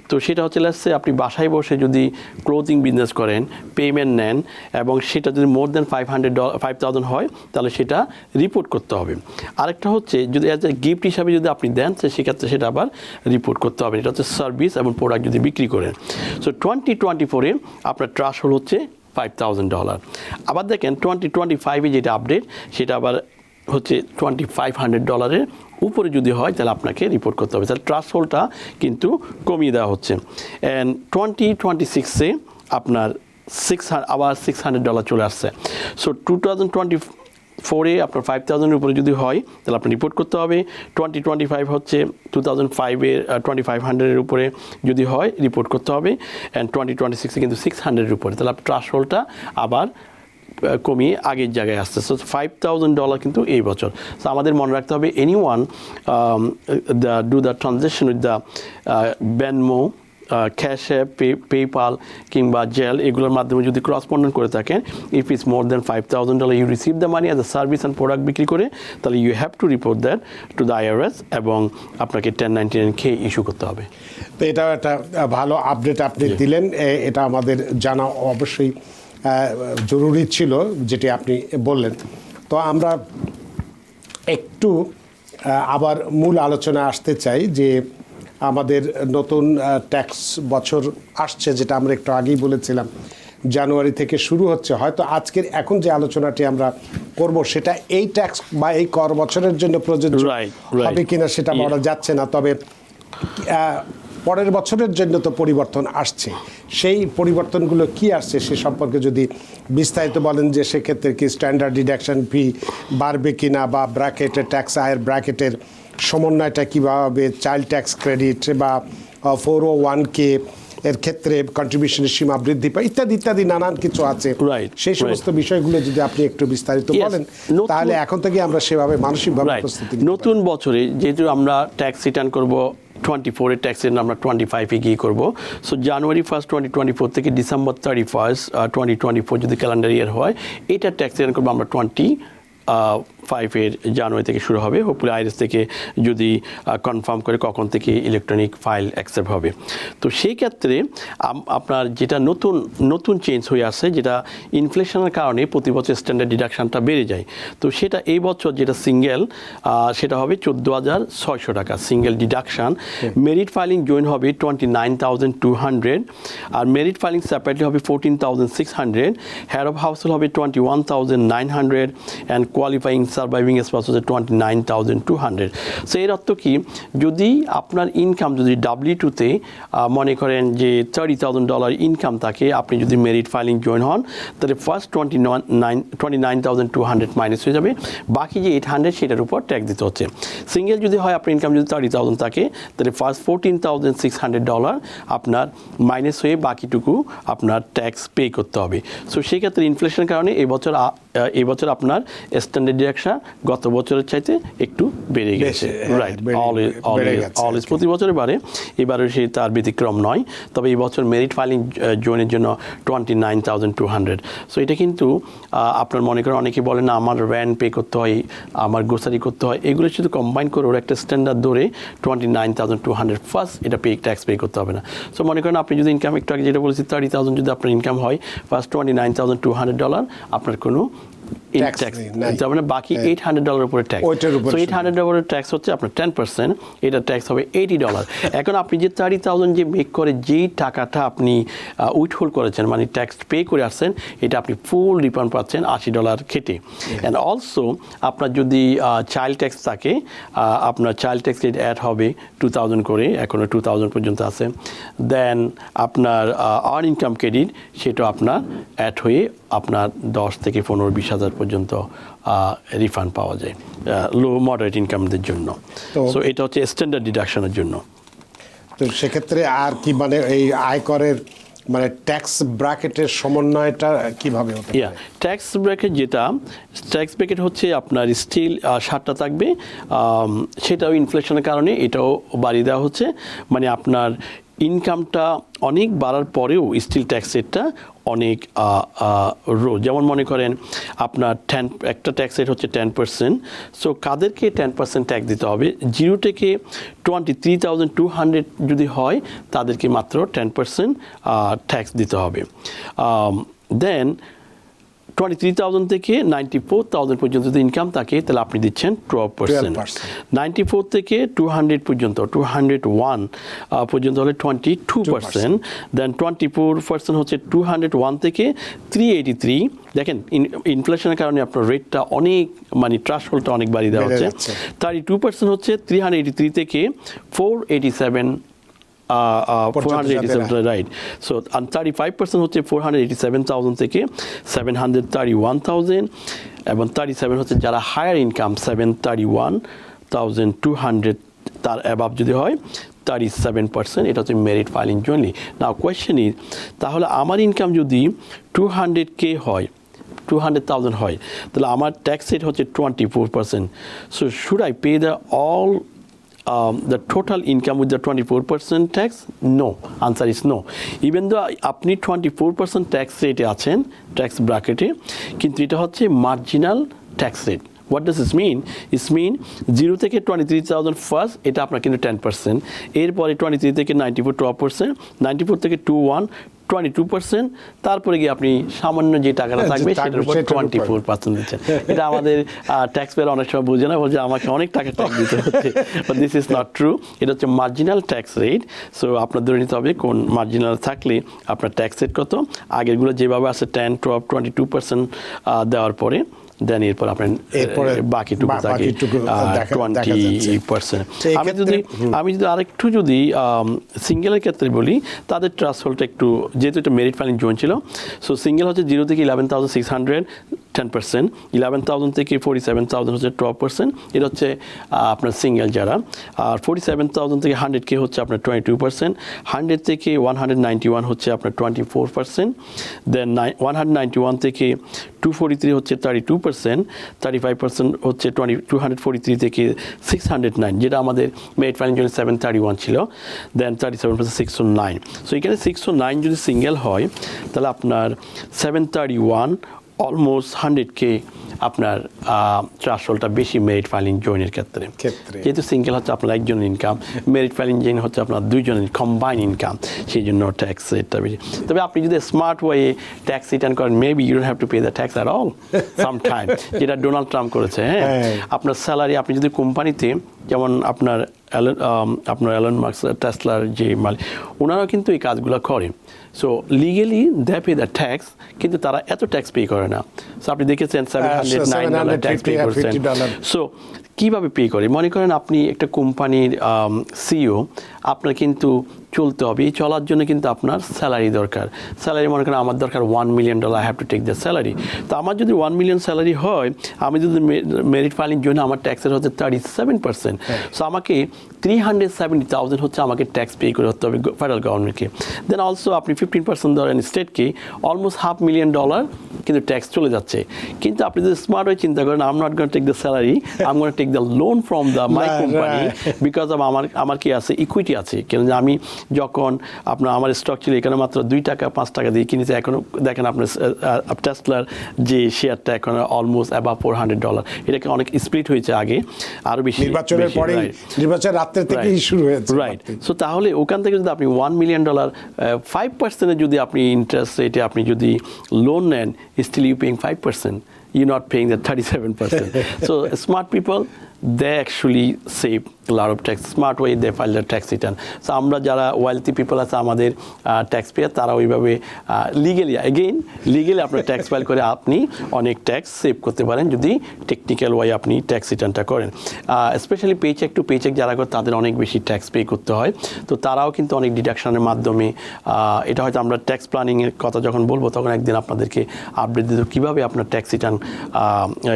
তো সেটা হচ্ছে লেটসে আপনি বাসায় বসে যদি ক্লোথিং বিজনেস করেন, পেমেন্ট নেন এবং সেটা যদি মোর দেন $5,000 হয় তাহলে সেটা রিপোর্ট করতে হবে। আরেকটা হচ্ছে যদি অ্যাজ এ গিফট হিসাবে যদি আপনি দেন সেক্ষেত্রে সেটা আবার রিপোর্ট করতে হবে। এটা হচ্ছে সার্ভিস এবং প্রোডাক্ট যদি বিক্রি করেন। সো 2024-এ আপনার ট্রাস্ট হোল্ড হচ্ছে $5,000। আবার দেখেন 2025-এ যেটা আপডেট সেটা আবার হচ্ছে $2,500 উপরে যদি হয় তাহলে আপনাকে রিপোর্ট করতে হবে। তাহলে ট্রাস্ট হোল্ডটা কিন্তু কমিয়ে দেওয়া হচ্ছে। অ্যান্ড 2026-এ আপনার আবার $600 চলে আসছে। সো 2024-এ আপনার 5,000-এর উপরে যদি হয় তাহলে আপনি রিপোর্ট করতে হবে। 2025 হচ্ছে 2005-এর 2,500-এর উপরে যদি হয় রিপোর্ট করতে হবে। অ্যান্ড 2026-এ কিন্তু 600-এর উপরে, তাহলে আপনার ট্রাস্ট হোল্ডটা আবার কমিয়ে আগের জায়গায় আসছে। সো $5,000 কিন্তু এই বছর। সো আমাদের মনে রাখতে হবে anyone do the transaction with the Venmo, cash app, PayPal কিংবা জেল, এগুলোর মাধ্যমে যদি করসপন্ডেন্ট করে থাকেন, if it's more than $5,000 you receive the money as a service and product বিক্রি করে, তাহলে you have to report that to the IRS এবং আপনাকে 1099 ইস্যু করতে হবে। তো এটাও একটা ভালো আপডেট আপনি দিলেন, এটা আমাদের জানা অবশ্যই জরুরি ছিল যেটি আপনি বললেন। তো আমরা একটু আবার মূল আলোচনা আসতে চাই যে আমাদের নতুন ট্যাক্স বছর আসছে, যেটা আমরা একটু আগেই বলেছিলাম জানুয়ারি থেকে শুরু হচ্ছে। হয়তো আজকের এখন যে আলোচনাটি আমরা করব সেটা এই ট্যাক্স বা এই কর বছরের জন্য প্রযোজ্য হবে কিনা সেটা বলা যাচ্ছে না, তবে পরের বছরের জন্য তো পরিবর্তন আসছে। সেই পরিবর্তনগুলো কি আসছে সে সম্পর্কে যদি বিস্তারিত বলেন, যে সেক্ষেত্রে কি স্ট্যান্ডার্ড ডিডাকশন ফি বাড়বে কিনা, বা ব্র্যাকেটের ট্যাক্স আয়ের ব্র্যাকেটের সমন্বয়টা কীভাবে, চাইল্ড ট্যাক্স ক্রেডিট বা 401k এর ক্ষেত্রে কন্ট্রিবিউশনের সীমা বৃদ্ধি পায়, ইত্যাদি ইত্যাদি নানান কিছু আছে। সেই সমস্ত বিষয়গুলো যদি আপনি একটু বিস্তারিত বলেন তাহলে এখন থেকে আমরা সেভাবে মানসিকভাবে প্রস্তুতি নিতে পারি। নতুন বছরে যেহেতু আমরা ট্যাক্স রিটার্ন করব 24-এর ট্যাক্স রিটার্ন আমরা 25-এ গিয়ে করবো। সো জানুয়ারি 1st 2024 থেকে ডিসেম্বর 31st 2024 যদি ক্যালেন্ডার ইয়ার হয়, এটা ট্যাক্স রিটার্ন করবো আমরা 5-এর জানুয়ারি থেকে শুরু হবে। হোপফুলি আইআরএস থেকে যদি কনফার্ম করে কখন থেকে ইলেকট্রনিক ফাইল অ্যাকসেপ্ট হবে। তো সেই ক্ষেত্রে আপনার যেটা নতুন চেঞ্জ হয়ে আসে, যেটা ইনফ্লেশনের কারণে প্রতি বছর স্ট্যান্ডার্ড ডিডাকশনটা বেড়ে যায়। তো সেটা এই বছর যেটা সিঙ্গেল সেটা হবে 14,600 টাকা single deduction. Merit filing join হবে 29,200, আর মেরিট ফাইলিং সেপারেটলি হবে 14,600, হেড অফ হাউসহোল্ড হবে 21,900, অ্যান্ড কোয়ালিফাইং সার্ভাইভিং স্পাউস হচ্ছে 29,200। সো এর অর্থ কি, যদি আপনার ইনকাম যদি W2-তে মনে করেন যে $30,000 ইনকাম থাকে, আপনি যদি মেরিট ফাইলিং জয়েন হন, তাহলে ফার্স্ট 29,200 মাইনাস হয়ে যাবে, বাকি যে 800 সেটার উপর ট্যাক্স দিতে হচ্ছে। সিঙ্গেল যদি হয়, আপনার ইনকাম যদি 30,000 থাকে, তাহলে ফার্স্ট $14,600 আপনার মাইনাস হয়ে বাকিটুকু আপনার ট্যাক্স পে করতে হবে। সো সেক্ষেত্রে ইনফ্লেশনের কারণে এবছর আপনার স্ট্যান্ডার্ড ডিডাকশন গত বছরের চাইতে একটু বেড়ে গেছে। রাইট, অলওয়েজ প্রতি বছরে বাড়ে, এবারে সে তার ব্যতিক্রম নয়। তবে এই বছর মেরিট ফাইলিং জয়েনের জন্য 29,200। সো এটা কিন্তু আপনার মনে করেন অনেকে বলে না আমার র্যান্ট পে করতে হয়, আমার গ্রোসারি করতে হয়, এগুলো শুধু কম্বাইন করে ওরা একটা স্ট্যান্ডার্ড ধরে 29,200 ফার্স্ট এটা ট্যাক্স পে করতে হবে না। সো মনে করেন আপনি যদি ইনকাম একটু আগে যেটা বলেছি 30,000 যদি আপনার ইনকাম হয়, ফার্স্ট $29,200 আপনার কোনো যাবে না, বাকি $800 উপরে ট্যাক্স। সো $800 ট্যাক্স হচ্ছে আপনার 10%, এটা ট্যাক্স হবে $80। এখন আপনি যে 30,000 যে মেক করে যেই টাকাটা আপনি উইথহোল্ড করেছেন, মানে ট্যাক্স পে করে আসছেন, এটা আপনি ফুল রিফান্ড পাচ্ছেন $80 খেটে। অ্যান্ড অলসো আপনার যদি চাইল্ড ট্যাক্স থাকে, আপনার চাইল্ড ট্যাক্স রেট অ্যাড হবে 2,000 করে, এখনও 2,000 পর্যন্ত আছে। দেন আপনার আর্ন ইনকাম ক্রেডিট সেটা আপনার অ্যাড হয়ে আপনার 10 থেকে 15-20,000 পর্যন্ত রিফান্ড পাওয়া যায় লো মডারেট ইনকামদের জন্য। সো এটা হচ্ছে স্ট্যান্ডার্ড ডিডাকশনের জন্য। তো সেক্ষেত্রে আর কি মানে এই আয়করের মানে ট্যাক্স ব্র্যাকেটের সমন্বয়টা কিভাবে হতে পারে? ট্যাক্স ব্র্যাকেট হচ্ছে আপনার স্টিল 7টা থাকবে, সেটাও ইনফ্লেশনের কারণে এটাও বাড়িয়ে দেওয়া হচ্ছে। মানে আপনার ইনকামটা অনেক বাড়ার পরেও স্টিল ট্যাক্স রেটটা অনেক যেমন মনে করেন আপনার একটা ট্যাক্স রেট হচ্ছে 10%। সো কাদেরকে 10% ট্যাক্স দিতে হবে? 0 থেকে 23,200 যদি হয়, তাদেরকে মাত্র 10% ট্যাক্স দিতে হবে। দেন 23,000 থেকে 94,000 পর্যন্ত যদি ইনকাম থাকে, তাহলে আপনি দিচ্ছেন 12%। 94 থেকে 200 পর্যন্ত 201 পর্যন্ত হলে 22%। দেন 24% হচ্ছে 201 থেকে 383। দেখেন ইনফ্লেশনের কারণে আপনার রেটটা অনেক, মানে থ্রেশহোল্ডটা অনেক বাড়িয়ে দেওয়া হচ্ছে। 32% হচ্ছে 383 থেকে 487, 487, রাইট। সো 35% হচ্ছে 487,000 থেকে 731,000, এবং 37 হচ্ছে যারা হায়ার ইনকাম 731,200 তার অ্যাবাভ যদি হয় 37%, এটা হচ্ছে married filing jointly. Now question is, তাহলে আমার ইনকাম যদি 200K হয়, 200,000 হয়, তাহলে আমার ট্যাক্স রেট হচ্ছে 24%. So should I pay the all the total income with the 24% tax? No. Answer is no. Even though আপনি 24% tax rate আছেন, tax bracket এ, কিন্তু এটা হচ্ছে marginal tax rate. What does this mean? It means 0 থেকে 23,000 first, এটা আপনার কিন্তু 10%, এরপরে 23 থেকে 94 12%, 94 থেকে 21 22%, তারপরে গিয়ে আপনি সামান্য যে টাকাটা থাকবে সেটার উপর 24% দিচ্ছেন। এটা আমাদের ট্যাক্স পেয়ার অনেক সময় বুঝে না, বলছে আমাকে অনেক টাকা ট্যাক্স দিতে হচ্ছে, but this is not true. এটা হচ্ছে মার্জিনাল ট্যাক্স রেট। সো আপনার ধরে নিতে হবে কোন মার্জিনাল থাকলে আপনার ট্যাক্স রেট কত। আগেরগুলো যেভাবে আছে 10, 12, 22% দেওয়ার পরে দেন এরপর আপনার বাকিটুকু থাকে 20%। আমি যদি আরেকটু যদি সিঙ্গেলের ক্ষেত্রে বলি, তাদের থ্রেশহোল্ডটা একটু, যেহেতু এটা মেরিট ফাইলিং জোন ছিল, সো সিঙ্গেল হচ্ছে 0 থেকে 11,600 10%, 11,000 থেকে 47,000 হচ্ছে 12%, এটা হচ্ছে আপনার সিঙ্গেল যারা। আর 47,000 থেকে 100K হচ্ছে আপনার 22%, 100 থেকে 191 হচ্ছে আপনার 24%, দেন 191 থেকে 243 হচ্ছে 32%, 35% হচ্ছে 243 থেকে 609, যেটা আমাদের মেরিট ফাইলিং জন্য 731 ছিল, দেন 37% 609। সো এখানে 609 যদি সিঙ্গেল হয়, তাহলে আপনার 731 অলমোস্ট 100K আপনার থ্রেশহোল্ডটা বেশি মেরিট ফাইলিং জয়েনের ক্ষেত্রে। যেহেতু সিঙ্গেল হচ্ছে আপনার একজনের ইনকাম, মেরিট ফাইলিং জয়েন হচ্ছে আপনার দুইজনের কম্বাইন ইনকাম, সেই জন্য ট্যাক্স রেটটা বেশি। তবে আপনি যদি স্মার্ট ওয়ে ট্যাক্স রিটার্ন করেন, maybe you don't have to pay the tax at all sometime, যেটা ডোনাল্ড ট্রাম্প করেছে। হ্যাঁ, আপনার স্যালারি আপনি যদি কোম্পানিতে, যেমন আপনার এলন মাস্ক টেসলার যে মালিক, ওনারাও কিন্তু এই কাজগুলো করে। So legally they pay the tax, কিন্তু তারা এত ট্যাক্স পে করে না। সো আপনি দেখেছেন $709 ট্যাক্স পে করছেন। সো কীভাবে পে করে? মনে করেন আপনি একটা কোম্পানির সিইও, আপনার কিন্তু চলতে হবে, এই চলার জন্য কিন্তু আপনার স্যালারি দরকার। স্যালারি মনে করেন আমার দরকার $1 million, I have to take the salary. তো আমার যদি $1 million স্যালারি হয়, আমি যদি মেরিট ফাইলিং জন্য আমার ট্যাক্সের হচ্ছে 37%। সো আমাকে 370,000 হচ্ছে আমাকে ট্যাক্স পে করে হতে হবে ফেডারেল গভর্নমেন্টকে। দেন অলসো আপনি 15% ধরেন স্টেটকে, অলমোস্ট $500,000 কিন্তু ট্যাক্স চলে যাচ্ছে। কিন্তু আপনি যদি স্মার্ট হয়ে চিন্তা করেন, I am not gonna take the salary, I am gonna take the loan from the my company, because of আমার কি আছে, ইকুইটি আছে। কেন আমি যখন আমার স্টক ছিল এখানে মাত্র $2-5 দিয়ে কিনেছে, এখন দেখেন আপনার টেসলার যে শেয়ারটা এখন অলমোস্ট অ্যাবাভ $400। এটাকে অনেক স্প্লিট হয়েছে আগে, আরও বেশি নির্বাচনের পরে, নির্বাচন রাত্রে থেকেই শুরু হয়েছে। রাইট। সো তাহলে ওখান থেকে যদি আপনি $1 million 5% যদি আপনি ইন্টারেস্ট রেটে আপনি যদি লোন নেন, still you paying 5%, you're not paying the 37%. So smart people, they actually save a lot of tax. Smart way they file their tax return. So আমরা যারা wealthy people আছে আমাদের ট্যাক্স পেয়ার, তারা ওইভাবে লিগেলি আপনার tax file করে আপনি অনেক ট্যাক্স সেভ করতে পারেন যদি টেকনিক্যাল ওয়াই আপনি ট্যাক্স রিটার্নটা করেন। স্পেশালি পেচেক টু পেচেক যারা করে তাদের অনেক বেশি ট্যাক্স পে করতে হয়। তো তারাও কিন্তু অনেক ডিডাকশনের মাধ্যমে, এটা হয়তো আমরা ট্যাক্স প্ল্যানিংয়ের কথা যখন বলবো তখন একদিন আপনাদেরকে আপডেট দিতে কীভাবে আপনার ট্যাক্স রিটার্ন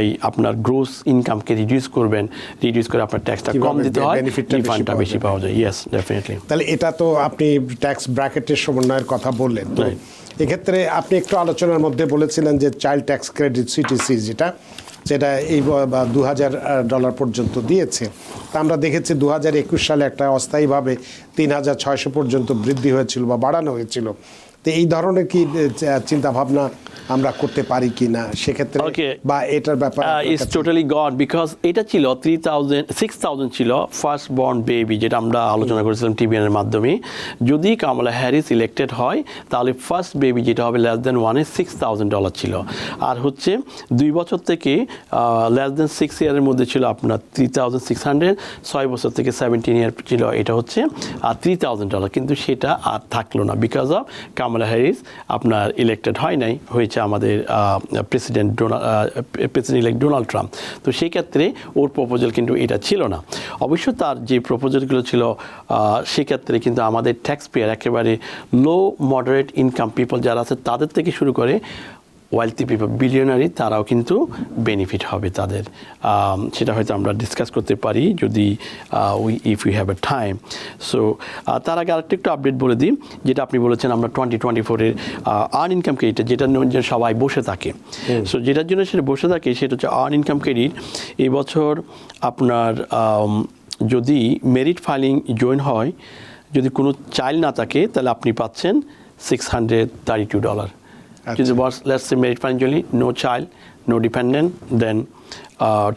এই আপনার গ্রোস ইনকামকে রিডিউস করবেন, রিডিউস করে আপনার ট্যাক্সটা কম দিতে হয়, রিফান্ডটা বেশি পাওয়া যায়। Yes, definitely. তাহলে এটা তো আপনি ট্যাক্স ব্র্যাকেটের সমন্বয়ের কথা বললেন, তো এক্ষেত্রে আপনি একটু আলোচনার মধ্যে বলেছিলেন যে চাইল্ড ট্যাক্স ক্রেডিট সিটিসি যেটা এই $2,000 পর্যন্ত দিয়েছে। তা আমরা দেখেছি 2021 সালে একটা অস্থায়ীভাবে 3,600 পর্যন্ত বৃদ্ধি হয়েছিল বা বাড়ানো হয়েছিল। তো এই ধরনের কি চিন্তা ভাবনা আমরা করতে পারি কি না সেক্ষেত্রে, বা এটার ব্যাপারে? ইটস টোটালি গড, বিকজ এটা ছিল 6,000 ছিল ফার্স্ট বর্ন বেবি, যেটা আমরা আলোচনা করেছিলাম টিভিএন এর মাধ্যমে। যদি কামালা হ্যারিস ইলেক্টেড হয় তাহলে ফার্স্ট বেবি যেটা হবে <1 $6,000 ছিল, আর হচ্ছে 2 বছর থেকে <6 ইয়ারের মধ্যে ছিল আপনার 3,600, 6 বছর থেকে 17 ইয়ার ছিল এটা হচ্ছে $3,000। কিন্তু সেটা আর থাকলো না, বিকজ অফ কামালা হ্যারিস আপনার ইলেক্টেড হয় নাই, হয়েছে আমাদের প্রেসিডেন্ট ইলেক্ট ডোনাল্ড ট্রাম্প। তো সেই ক্ষেত্রে ওর প্রপোজাল কিন্তু এটা ছিল না। অবশ্য তার যে প্রপোজালগুলো ছিল সেক্ষেত্রে কিন্তু আমাদের ট্যাক্স পেয়ার, একেবারে লো মডারেট ইনকাম পিপল যারা আছে তাদের থেকে শুরু করে ওয়েলথি পিপল, বিলিয়নারি, তারাও কিন্তু বেনিফিট হবে তাদের। সেটা হয়তো আমরা ডিসকাস করতে পারি যদি if you have a time. So তার আগে আরেকটা একটু আপডেট বলে দিই, যেটা আপনি বলেছেন আমরা 2024-এর আর্ন ইনকাম ক্রেডিট, যেটার জন্য সবাই বসে থাকে। সো যেটার জন্য সেটা বসে থাকে সেটা হচ্ছে আর্ন ইনকাম ক্রেডিট। এই বছর আপনার যদি মেরিট ফাইলিং জয়েন হয়, যদি কোনো চাইল্ড না থাকে তাহলে আপনি পাচ্ছেন $632. Let's say merit financially, no child, no dependent, then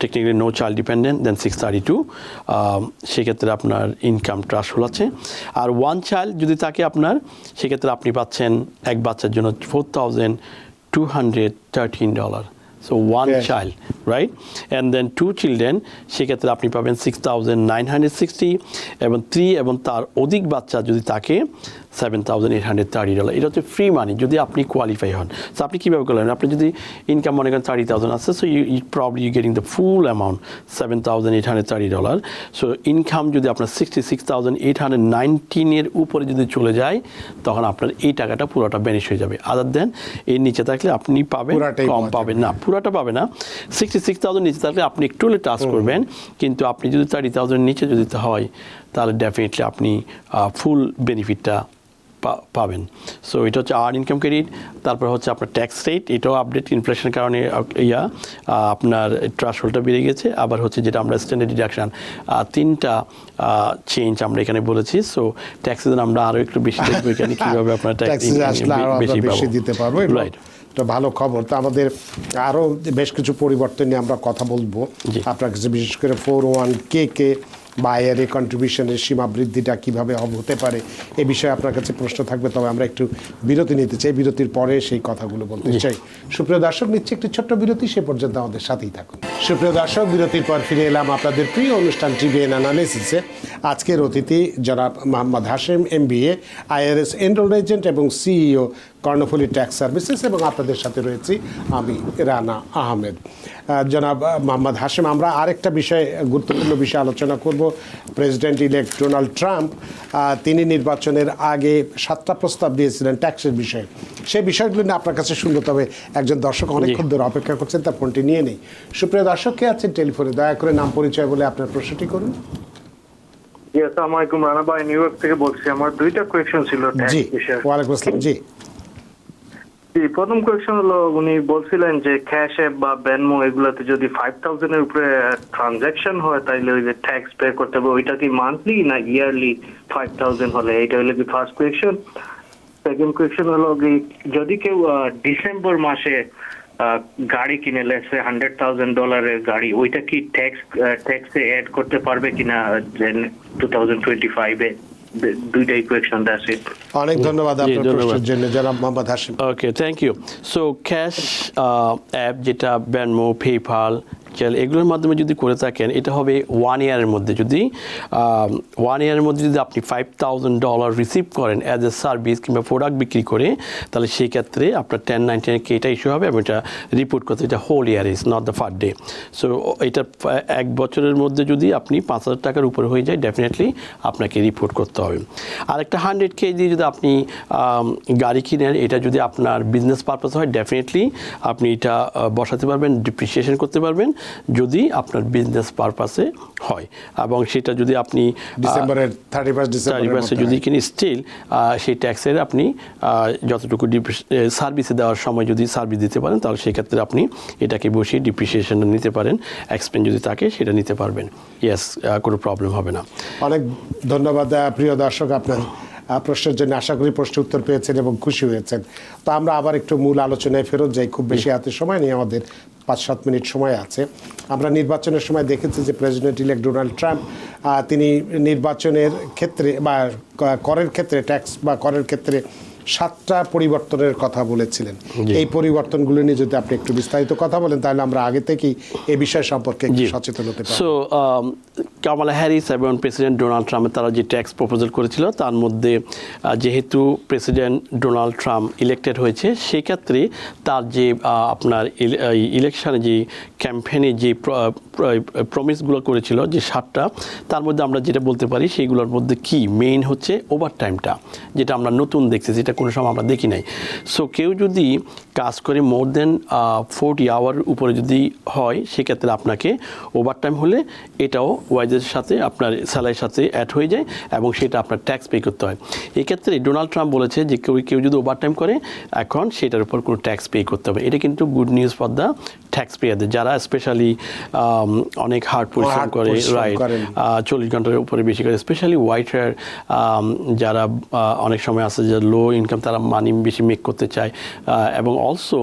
technically no child dependent, then 632. সেক্ষেত্রে আপনার ইনকাম ট্রান্সফার আছে। আর 1 child যদি থাকে আপনার, সেক্ষেত্রে আপনি পাচ্ছেন এক বাচ্চার জন্য $4,213. So one child, right? And then 2 children, সেক্ষেত্রে আপনি পাবেন 6,960, এবং 3 এবং তার অধিক বাচ্চা যদি থাকে $7,830. এটা হচ্ছে ফ্রি মানি যদি আপনি কোয়ালিফাই হন। সো আপনি কীভাবে করলেন? আপনি যদি ইনকাম মনে করেন 30,000 আছে, so you probably you getting the full amount $7,830. So income যদি আপনার 66,819 উপরে যদি চলে যায়, তখন আপনার এই টাকাটা পুরোটা বেনিশ হয়ে যাবে। আদার দেন এর নিচে থাকলে আপনি পাবেন কম পাবেন না, পুরোটা পাবে না। 66,000 নিচে থাকলে আপনি একটু হলে টাচ করবেন, কিন্তু আপনি যদি 30,000 নিচে যদি হয় তাহলে ডেফিনেটলি আপনি ফুল বেনিফিটটা পাবেন। সো এটা হচ্ছে আর্ন ইনকাম ক্রেডিট। তারপর হচ্ছে আপনার ট্যাক্স রেট, এটাও আপডেট ইনফ্লেশনের কারণে আপনার থ্রেশহোল্ডটা বেড়ে গেছে। আবার হচ্ছে যেটা আমরা স্ট্যান্ডার্ড ডিডাকশন, 3টা চেঞ্জ আমরা এখানে বলেছি। সো ট্যাক্সের জন্য আমরা আরও একটু বেশি দেখবো এখানে কীভাবে আপনার ট্যাক্স বেশি দিতে পারবো। রাইট। একটা ভালো খবর। তো আমাদের আরও বেশ কিছু পরিবর্তন নিয়ে আমরা কথা বলবো জি। আপনার কাছে, বিশেষ করে 401k বা আইআরএ কন্ট্রিবিউশনের সীমা বৃদ্ধিটা কীভাবে হতে পারে এ বিষয়ে আপনার কাছে প্রশ্ন থাকবে। তবে আমরা একটু বিরতি নিতে চাই, বিরতির পরে সেই কথাগুলো বলতে চাই। সুপ্রিয় দর্শক, নিচ্ছে একটি ছোট্ট বিরতি, সে পর্যন্ত আমাদের সাথেই থাকুন। সুপ্রিয় দর্শক, বিরতির পর ফিরে এলাম আপনাদের প্রিয় অনুষ্ঠান টিভিএন অ্যানালিসিসে। আজকের অতিথি জনাব Mohammad Hashem MBA, IRS enrolled agent এবং CEO কর্ণফুলী ট্যাক্স সার্ভিসেস, এবং আপনাদের সাথে রয়েছি আমি রানা আহমেদ। জনাব মোহাম্মদ হাশেম, আমরা আরেকটা বিষয়, গুরুত্বপূর্ণ বিষয় আলোচনা করব। প্রেসিডেন্ট ইলেক্ট ডোনাল্ড ট্রাম্প তিনি নির্বাচনের আগে 7টা প্রস্তাব দিয়েছিলেন ট্যাক্সের বিষয়ে। সেই বিষয়গুলো নিয়ে আপনার কাছে শুনবো, তবে একজন দর্শক অনেকক্ষণ ধরে অপেক্ষা করছেন, তার ফোনটি নিয়ে নেই। সুপ্রিয় দর্শক, কে আছেন টেলিফোনে? দয়া করে নাম পরিচয় বলে আপনার প্রশ্নটি করুন। জি, আসসালামু আলাইকুম, রানা ভাই নিউ ইয়র্ক থেকে বলছি। আমার দুইটা কোয়েশ্চন ছিল ট্যাক্স জি, বিষয়ে। ওয়ালাইকুম আসসালাম। জি জি, প্রথম কোয়েশ্চন হলো, উনি বলছিলেন যে ক্যাশ অ্যাপ বা ভেনমো এগুলাতে যদি 5,000 এর উপরে ট্রানজাকশন হয় তাহলে ওই যে ট্যাক্স পে করতে হবে, ওইটা কি মান্থলি না ইয়ারলি 5,000 হলে? এইটা হলো কি ফার্স্ট কোয়েশ্চন। সেকেন্ড কোয়েশ্চন হলো কি, যদি কেউ ডিসেম্বর মাসে গাড়ি কিনে, লেটস সে $100,000 গাড়ি, ওইটা কি ট্যাক্সে অ্যাড করতে পারবে কিনা 2025-এ? দুইটাই কোয়েশ্চন আছে। অনেক ধন্যবাদ আপনার ধন্যবাদ। প্রশ্নের জন্য জনাব Mohammad Hashim. Okay, thank you. So cash app যেটা ভেনমো, পেপ্যাল, এগুলোর মাধ্যমে যদি করে থাকেন, এটা হবে 1 ইয়ারের মধ্যে। যদি 1 ইয়ারের মধ্যে যদি আপনি $5,000 রিসিভ করেন অ্যাজ এ সার্ভিস কিংবা প্রোডাক্ট বিক্রি করে, তাহলে সেই ক্ষেত্রে আপনার 1099 এটা ইস্যু হবে এবং এটা রিপোর্ট করতে, এটা whole year, is not the first day. So এটা 1 বছরের মধ্যে যদি আপনি 5,000 টাকার উপরে হয়ে যায়, ডেফিনেটলি আপনাকে রিপোর্ট করতে হবে। আর একটা 100K দিয়ে যদি আপনি গাড়ি কিনেন, এটা যদি আপনার বিজনেস পারপাস হয়, ডেফিনেটলি আপনি এটা বসাতে পারবেন, ডিপ্রিসিয়েশন করতে পারবেন যদি আপনার বিজনেস পারপাসে হয়। এবং সেটা যদি আপনি ডিসেম্বরের 31 যদি কিনি, স্টিল সেই ট্যাক্সের আপনি যতটুকু সার্ভিসে দেওয়ার সময় যদি সার্ভিস দিতে পারেন, তাহলে সেক্ষেত্রে আপনি এটাকে বসিয়ে ডিপ্রিসিয়েশন নিতে পারেন। এক্সপেন্স যদি থাকে সেটা নিতে পারবেন। ইয়েস, কোনো প্রবলেম হবে না। অনেক ধন্যবাদ প্রিয় দর্শক, আপনার প্রশ্নের জন্য। আশা করি প্রশ্নের উত্তর পেয়েছেন এবং খুশি হয়েছেন। তো আমরা আবার একটু মূল আলোচনায় ফেরত যাই। খুব বেশি হাতে সময় নেই, আমাদের 5-7 মিনিট সময় আছে। আমরা নির্বাচনের সময় দেখেছি যে প্রেসিডেন্ট ইলেক্ট ডোনাল্ড ট্রাম্প তিনি নির্বাচনের ক্ষেত্রে বা করের ক্ষেত্রে, ট্যাক্স বা করের ক্ষেত্রে 7টা পরিবর্তনের কথা বলেছিলেন। এই পরিবর্তনগুলো নিয়ে যদি আপনি একটু বিস্তারিত কথা বলেন, তাহলে আমরা আগে থেকেই এই বিষয় সম্পর্কে একটু সচেতন হতে পারি। সো কামালা হ্যারিস এবং প্রেসিডেন্ট ডোনাল্ড ট্রাম্প তারা যে ট্যাক্স প্রপোজাল করেছিল, তার মধ্যে যেহেতু প্রেসিডেন্ট ডোনাল্ড ট্রাম্প ইলেক্টেড হয়েছে, সেক্ষেত্রে তার যে আপনার ইলেকশনে যে ক্যাম্পেইনে যে প্রমিসগুলো করেছিল, যে 7টা, তার মধ্যে আমরা যেটা বলতে পারি সেইগুলোর মধ্যে কি মেইন হচ্ছে ওভারটাইমটা, যেটা আমরা নতুন দেখছি, যেটা কোনো সময় আমরা দেখি নাই। সো কেউ যদি কাজ করে মোর দেন 40 আওয়ার উপরে যদি হয়, সেক্ষেত্রে আপনাকে ওভারটাইম হলে এটাও ওয়াইজের সাথে আপনার স্যালারির সাথে অ্যাড হয়ে যায় এবং সেটা আপনার ট্যাক্স পে করতে হয়। এক্ষেত্রে ডোনাল্ড ট্রাম্প বলেছে যে কেউ যদি ওভারটাইম করে, এখন সেটার উপর কোনো ট্যাক্স পে করতে হবে। এটা কিন্তু good news for the tax পেয়ারদের, যারা স্পেশালি অনেক হার্ড পরিশ্রম করে, রাইট, 40 ঘন্টার উপরে বেশি করে, স্পেশালি হোয়াইট হেয়ার যারা অনেক সময় আছে যে লো ইনকাম, তারা মানি বেশি মেক করতে চায়। এবং also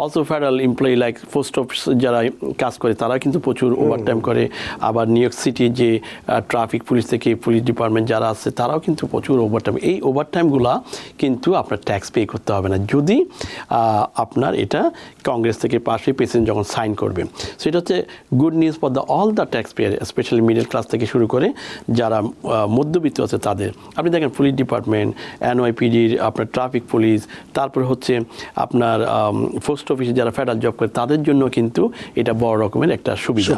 also federal employee like post office যারা কাজ করে, তারা কিন্তু প্রচুর ওভারটাইম করে। আবার নিউ ইয়র্ক সিটি যে ট্রাফিক পুলিশ থেকে পুলিশ ডিপার্টমেন্ট যারা আছে, তারাও কিন্তু প্রচুর ওভারটাইম। এই ওভারটাইমগুলা কিন্তু আপনার ট্যাক্স পে করতে হবে না, যদি আপনার এটা কংগ্রেস থেকে পাশ হয়ে প্রেসিডেন্ট যখন সাইন করবে। সো এটা হচ্ছে good news for the all the tax payer, specially middle class থেকে শুরু করে যারা মধ্যবিত্ত আছে তাদের। আপনি দেখেন পুলিশ ডিপার্টমেন্ট, NYPDর আপনার ট্রাফিক পুলিশ, তারপরে হচ্ছে আপনার পোস্ট অফিসে যারা ফেডারেল জব করে, তাদের জন্য কিন্তু এটা বড় রকমের একটা সুবিধা,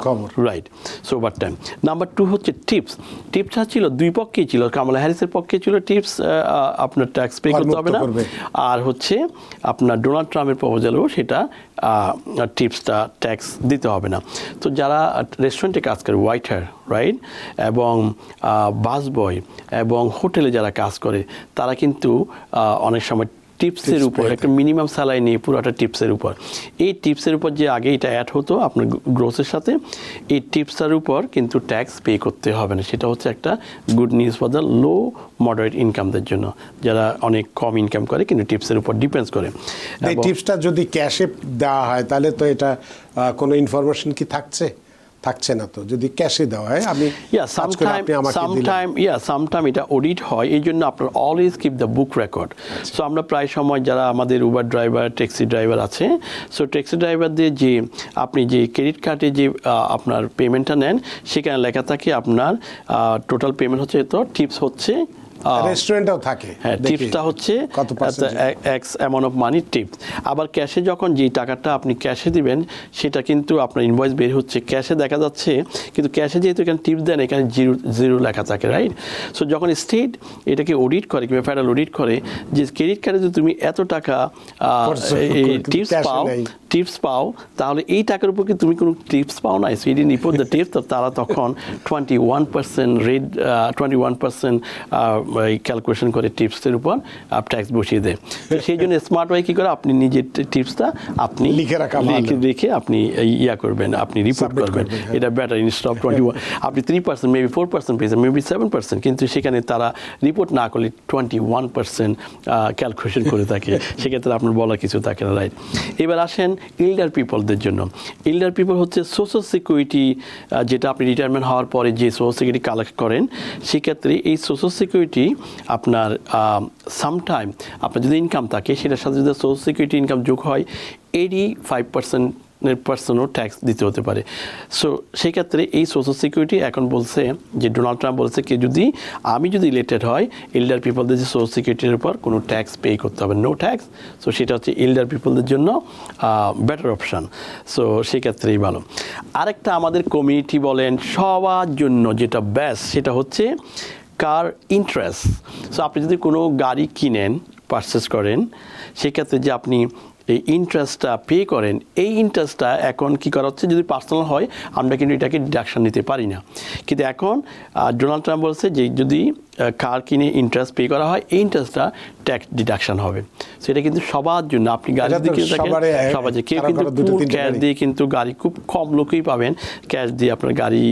রাইট। So overtime. নাম্বার 2 হচ্ছে টিপস। টিপসটা ছিল দুই পক্ষেই ছিল, কামালা হ্যারিসের পক্ষে ছিল টিপস আপনার ট্যাক্স পে করতে হবে না, আর হচ্ছে আপনার ডোনাল্ড ট্রাম্পের প্রপোজালও সেটা টিপসটা ট্যাক্স দিতে হবে না। তো যারা রেস্টুরেন্টে কাজ করে, হোয়াইট হেয়ার, রাইট, এবং বাস বয় এবং হোটেলে যারা কাজ করে, তারা কিন্তু অনেক সময় টিপসের Tips উপর পেয়ে একটা মিনিমাম স্যালারি নিয়ে পুরোটা টিপসের উপর। এই টিপসের উপর যে আগে এটা অ্যাড হতো আপনার গ্রোসের সাথে, এই টিপসের উপর কিন্তু ট্যাক্স পে করতে হবে না। সেটা হচ্ছে একটা good news for the low moderate ইনকামদের জন্য, যারা অনেক কম ইনকাম করে কিন্তু টিপসের উপর ডিপেন্ডস করে। এই টিপসটা যদি ক্যাশে দেওয়া হয় তাহলে তো এটা কোনো ইনফরমেশন কি থাকছে না তো, যদি ক্যাশে দেওয়া হয় আমি সামটাইম এটা অডিট হয়, এই জন্য আপনার always keep the book record. So আমরা প্রায় সময় যারা আমাদের উবার ড্রাইভার, ট্যাক্সি ড্রাইভার আছে, সো ট্যাক্সি ড্রাইভারদের যে আপনি যে ক্রেডিট কার্ডে যে আপনার পেমেন্টটা নেন, সেখানে লেখা থাকে আপনার টোটাল পেমেন্ট হচ্ছে তো টিপস হচ্ছে রেস্টুরেন্টও থাকে, হ্যাঁ, টিপসটা হচ্ছে x amount of money tips. আবার ক্যাশে যখন যেই টাকাটা আপনি ক্যাশে দিবেন সেটা কিন্তু আপনার ইনভয়েস বের হচ্ছে, ক্যাশে দেখা যাচ্ছে, কিন্তু ক্যাশে যেহেতু এখানে টিপস দেন এখানে জিরো লেখা থাকে, রাইট? সো যখন স্টেট এটাকে অডিট করে কিংবা ফেডারেল অডিট করে যে ক্রেডিট কার্ডে যদি তুমি এত টাকা টিপস পাও তাহলে এই টাকার উপর কি তুমি কোনো টিপস পাও না, সো ইডিন রিপোর্ট দ্য টিপস, তারা তখন 21% রেট 21% ক্যালকুলেশন করে টিপসের উপর ট্যাক্স বসিয়ে দেয়। সেই জন্য স্মার্ট ওয়ে কী করে, আপনি নিজের টিপসটা আপনি লিখে আপনি ইয়া করবেন, আপনি রিপোর্ট করবেন, এটা বেটার। ইনস্টেড অফ 21 আপনি 3% মেবি 4% পেয়েছেন, মেবি 7%, কিন্তু সেখানে তারা রিপোর্ট না করলে 21% ক্যালকুলেশন করে থাকে, সেক্ষেত্রে আপনার বলা কিছু থাকে না, রাইট? এবার আসেন ইল্ডার পিপলদের জন্য। ইল্ডার পিপল হচ্ছে সোশ্যাল সিকিউরিটি, যেটা আপনি রিটায়ারমেন্ট হওয়ার পরে যে সোশ্যাল সিকিউরিটি কালেক্ট করেন, সেক্ষেত্রে এই সোশ্যাল সিকিউরিটি আপনার সামটাইম আপনার যদি ইনকাম থাকে সেটার সাথে যদি সোশ্যাল সিকিউরিটি ইনকাম যোগ হয় 85%-এর ট্যাক্স দিতে হতে পারে। সো সেই ক্ষেত্রে এই সোশ্যাল সিকিউরিটি এখন বলছে যে ডোনাল্ড ট্রাম্প বলছে কি আমি যদি রিলেটেড হয় ইল্ডার পিপলদের যে সোশ্যাল সিকিউরিটির উপর কোনো ট্যাক্স পে করতে হবে, নো ট্যাক্স। সো সেটা হচ্ছে ইল্ডার পিপলদের জন্য বেটার অপশান। সো সেই ক্ষেত্রেই ভালো। আরেকটা আমাদের কমিউনিটি বলেন সবার জন্য যেটা বেস্ট, সেটা হচ্ছে কার ইন্টারেস্ট। সো আপনি যদি কোনো গাড়ি কিনেন, পারচেস করেন, সেক্ষেত্রে যে আপনি এই ইন্টারেস্টটা পে করেন, এই ইন্টারেস্টটা এখন কী করা হচ্ছে, যদি পার্সোনাল হয় আমরা কিন্তু এটাকে ডিডাকশন নিতে পারি না, কিন্তু এখন ডোনাল্ড ট্রাম্প বলছে যে যদি কার কিনে ইন্টারেস্ট পে করা হয় এই ইন্টারেস্টটা ট্যাক্স ডিডাকশন হবে। সেটা কিন্তু সবার জন্য, আপনি গাড়ি দিয়ে কিনে থাকেন সবার, কেউ কিন্তু ফুল ক্যাশ দিয়ে কিন্তু গাড়ি খুব কম লোকই পাবেন ক্যাশ দিয়ে আপনার গাড়ি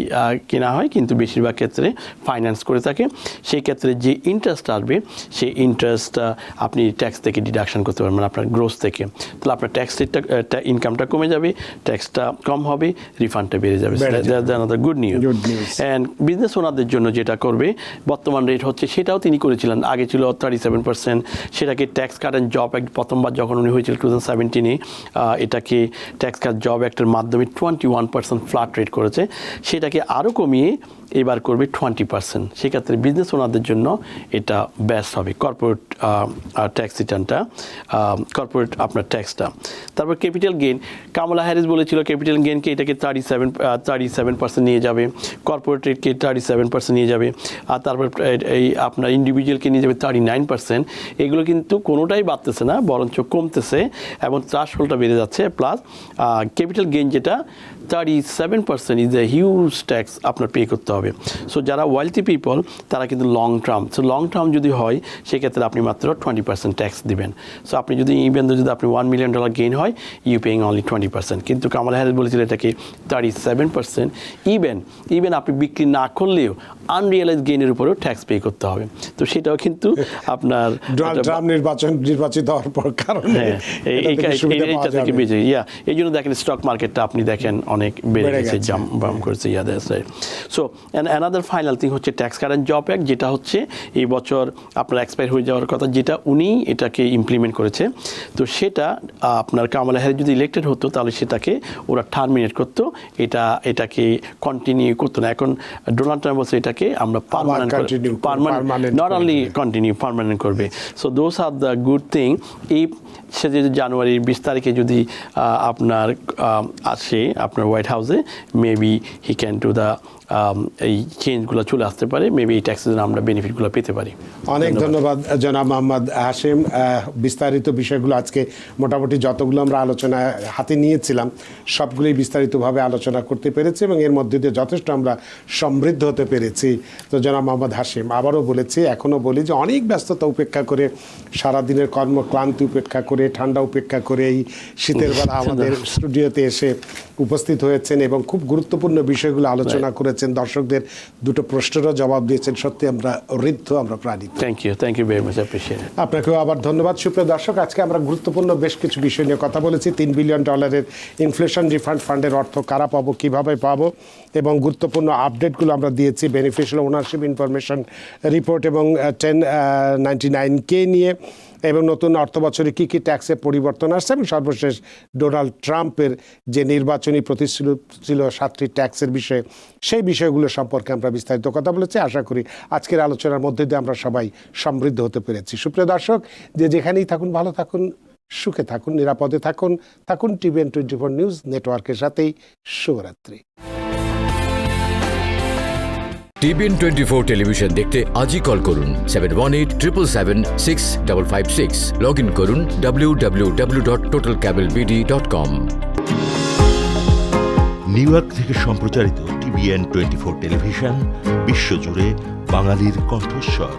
কেনা হয়, কিন্তু বেশিরভাগ ক্ষেত্রে ফাইন্যান্স করে থাকে। সেই ক্ষেত্রে যে ইন্টারেস্ট আসবে সেই ইন্টারেস্টটা আপনি ট্যাক্স থেকে ডিডাকশন করতে পারবেন, মানে আপনার গ্রোস থেকে। তাহলে আপনার ট্যাক্স রেটটা ইনকামটা কমে যাবে, ট্যাক্সটা কম হবে, রিফান্ডটা বেড়ে যাবে। Good news. অ্যান্ড বিজনেস ওনারদের জন্য যেটা করবে, বর্তমান রেট হচ্ছে সেটাও তিনি করেছিলেন, আগে ছিল 37%, সেটাকে tax cut and job act প্রথমবার যখন উনি হয়েছিল 2017-এ, এটাকে ট্যাক্স কাট জব অ্যাক্টের মাধ্যমে 21% ফ্ল্যাট রেট করেছে, সেটাকে আরও কমিয়ে এবার করবে 20%। সেক্ষেত্রে বিজনেস ওনারদের জন্য এটা বেস্ট হবে, কর্পোরেট ট্যাক্স রিটার্নটা, কর্পোরেট আপনার ট্যাক্সটা। তারপর ক্যাপিটাল গেইন, কামালা হ্যারিস বলেছিল ক্যাপিটাল গেইনকে এটাকে 37% নিয়ে যাবে, কর্পোরেট রেটকে 37% নিয়ে যাবে, আর তারপর এই আপনার ইন্ডিভিজুয়ালকে নিয়ে যাবে 39%। এগুলো কিন্তু কোনোটাই বাড়তেছে না, বরঞ্চ কমতেছে এবং থ্রেশহোল্ডটা বেড়ে যাচ্ছে। প্লাস ক্যাপিটাল গেইন যেটা 37% ইজ এ হিউজ ট্যাক্স আপনার পে করতে হবে। সো যারা ওয়েলথি পিপল তারা কিন্তু long term, so long term যদি হয় সেক্ষেত্রে আপনি মাত্র 20% ট্যাক্স দিবেন। সো আপনি যদি ইভেন যদি আপনি $1 million গেইন হয় ইউ পেইং অনলি 20%, কিন্তু কামালা হ্যারিস বলেছিল এটাকে 37%। ইভেন আপনি বিক্রি না করলেও আনরিয়েলাইজ গেইনের উপরেও ট্যাক্স পে করতে হবে। তো সেটাও কিন্তু আপনার নির্বাচিত হওয়ার পর কারণে এই জন্য দেখেন স্টক মার্কেটটা আপনি দেখেন অনেক বেড়ে গেছে, জাম্প করেছে। সো অ্যানাদার ফাইনাল থিং হচ্ছে tax cut and job act, যেটা হচ্ছে এই বছর আপনার এক্সপায়ার হয়ে যাওয়ার কথা, যেটা উনি এটাকে ইমপ্লিমেন্ট করেছে। তো সেটা আপনার কামালা হ্যারিস যদি ইলেক্টেড হতো তাহলে সেটাকে ওরা টার্মিনেট করতো, এটাকে কন্টিনিউ করতো না। এখন ডোনাল্ড ট্রাম্প বলছে এটাকে আমরা permanent, not only continue, permanent করবে। So those are the good thing. এই সে যদি জানুয়ারির 20 তারিখে যদি আপনার আসে আপনার হোয়াইট হাউসে, maybe he can do the এই চেঞ্জগুলো চলে আসতে পারে, মেবি এই ট্যাক্সের জন্য আমরা বেনিফিটগুলো পেতে পারি। অনেক ধন্যবাদ জনাব মোহাম্মদ হাশেম। বিস্তারিত বিষয়গুলো আজকে মোটামুটি যতগুলো আমরা আলোচনা হাতে নিয়েছিলাম সবগুলোই বিস্তারিতভাবে আলোচনা করতে পেরেছি এবং এর মধ্যে দিয়ে যথেষ্ট আমরা সমৃদ্ধ হতে পেরেছি। তো জনাব মোহাম্মদ হাশেম, আবারও বলেছি, এখনও বলি যে অনেক ব্যস্ততা উপেক্ষা করে, সারাদিনের কর্মক্লান্তি উপেক্ষা করে, ঠান্ডা উপেক্ষা করে এই শীতের বেলা আমাদের স্টুডিওতে এসে উপস্থিত হয়েছেন এবং খুব গুরুত্বপূর্ণ বিষয়গুলো আলোচনা করেছেন। দর্শকদের দুটো প্রশ্নেরও জবাব দিয়েছেন। সত্যি আমরা ঋদ্ধ, আমরা প্রাণিত। Thank you very much, appreciate. আপনাকেও আবার ধন্যবাদ। সুপ্রিয় দর্শক, আজকে আমরা গুরুত্বপূর্ণ বেশ কিছু বিষয় নিয়ে কথা বলেছি। $3 বিলিয়ন ইনফ্লেশন রিফান্ড ফান্ডের অর্থ কারা পাবো, কীভাবে পাবো, এবং গুরুত্বপূর্ণ আপডেটগুলো আমরা দিয়েছি। বেনিফিশিয়াল ওনারশিপ ইনফরমেশন রিপোর্ট এবং 1099-K নিয়ে, এবং নতুন অর্থ বছরে কী কী ট্যাক্সে পরিবর্তন আসছে, এবং সর্বশেষ ডোনাল্ড ট্রাম্পের যে নির্বাচনী প্রতিশ্রুতি ছিল 7টি ট্যাক্সের বিষয়ে, সেই বিষয়গুলো সম্পর্কে আমরা বিস্তারিত কথা বলেছি। আশা করি আজকের আলোচনার মধ্যে দিয়ে আমরা সবাই সমৃদ্ধ হতে পেরেছি। সুপ্রিয় দর্শক, যে যেখানেই থাকুন, ভালো থাকুন, সুখে থাকুন, নিরাপদে থাকুন, TVN 24 নিউজ নেটওয়ার্কের সাথেই। শুভরাত্রি। TVN 24 টেলিভিশন দেখতে আজই কল করুন 7187776556। লগ ইন করুন www.totalcablebd.com। নিউ ইয়র্ক থেকে সম্প্রচারিত TVN 24 টেলিভিশন বিশ্বজুড়ে বাঙালির কণ্ঠস্বর।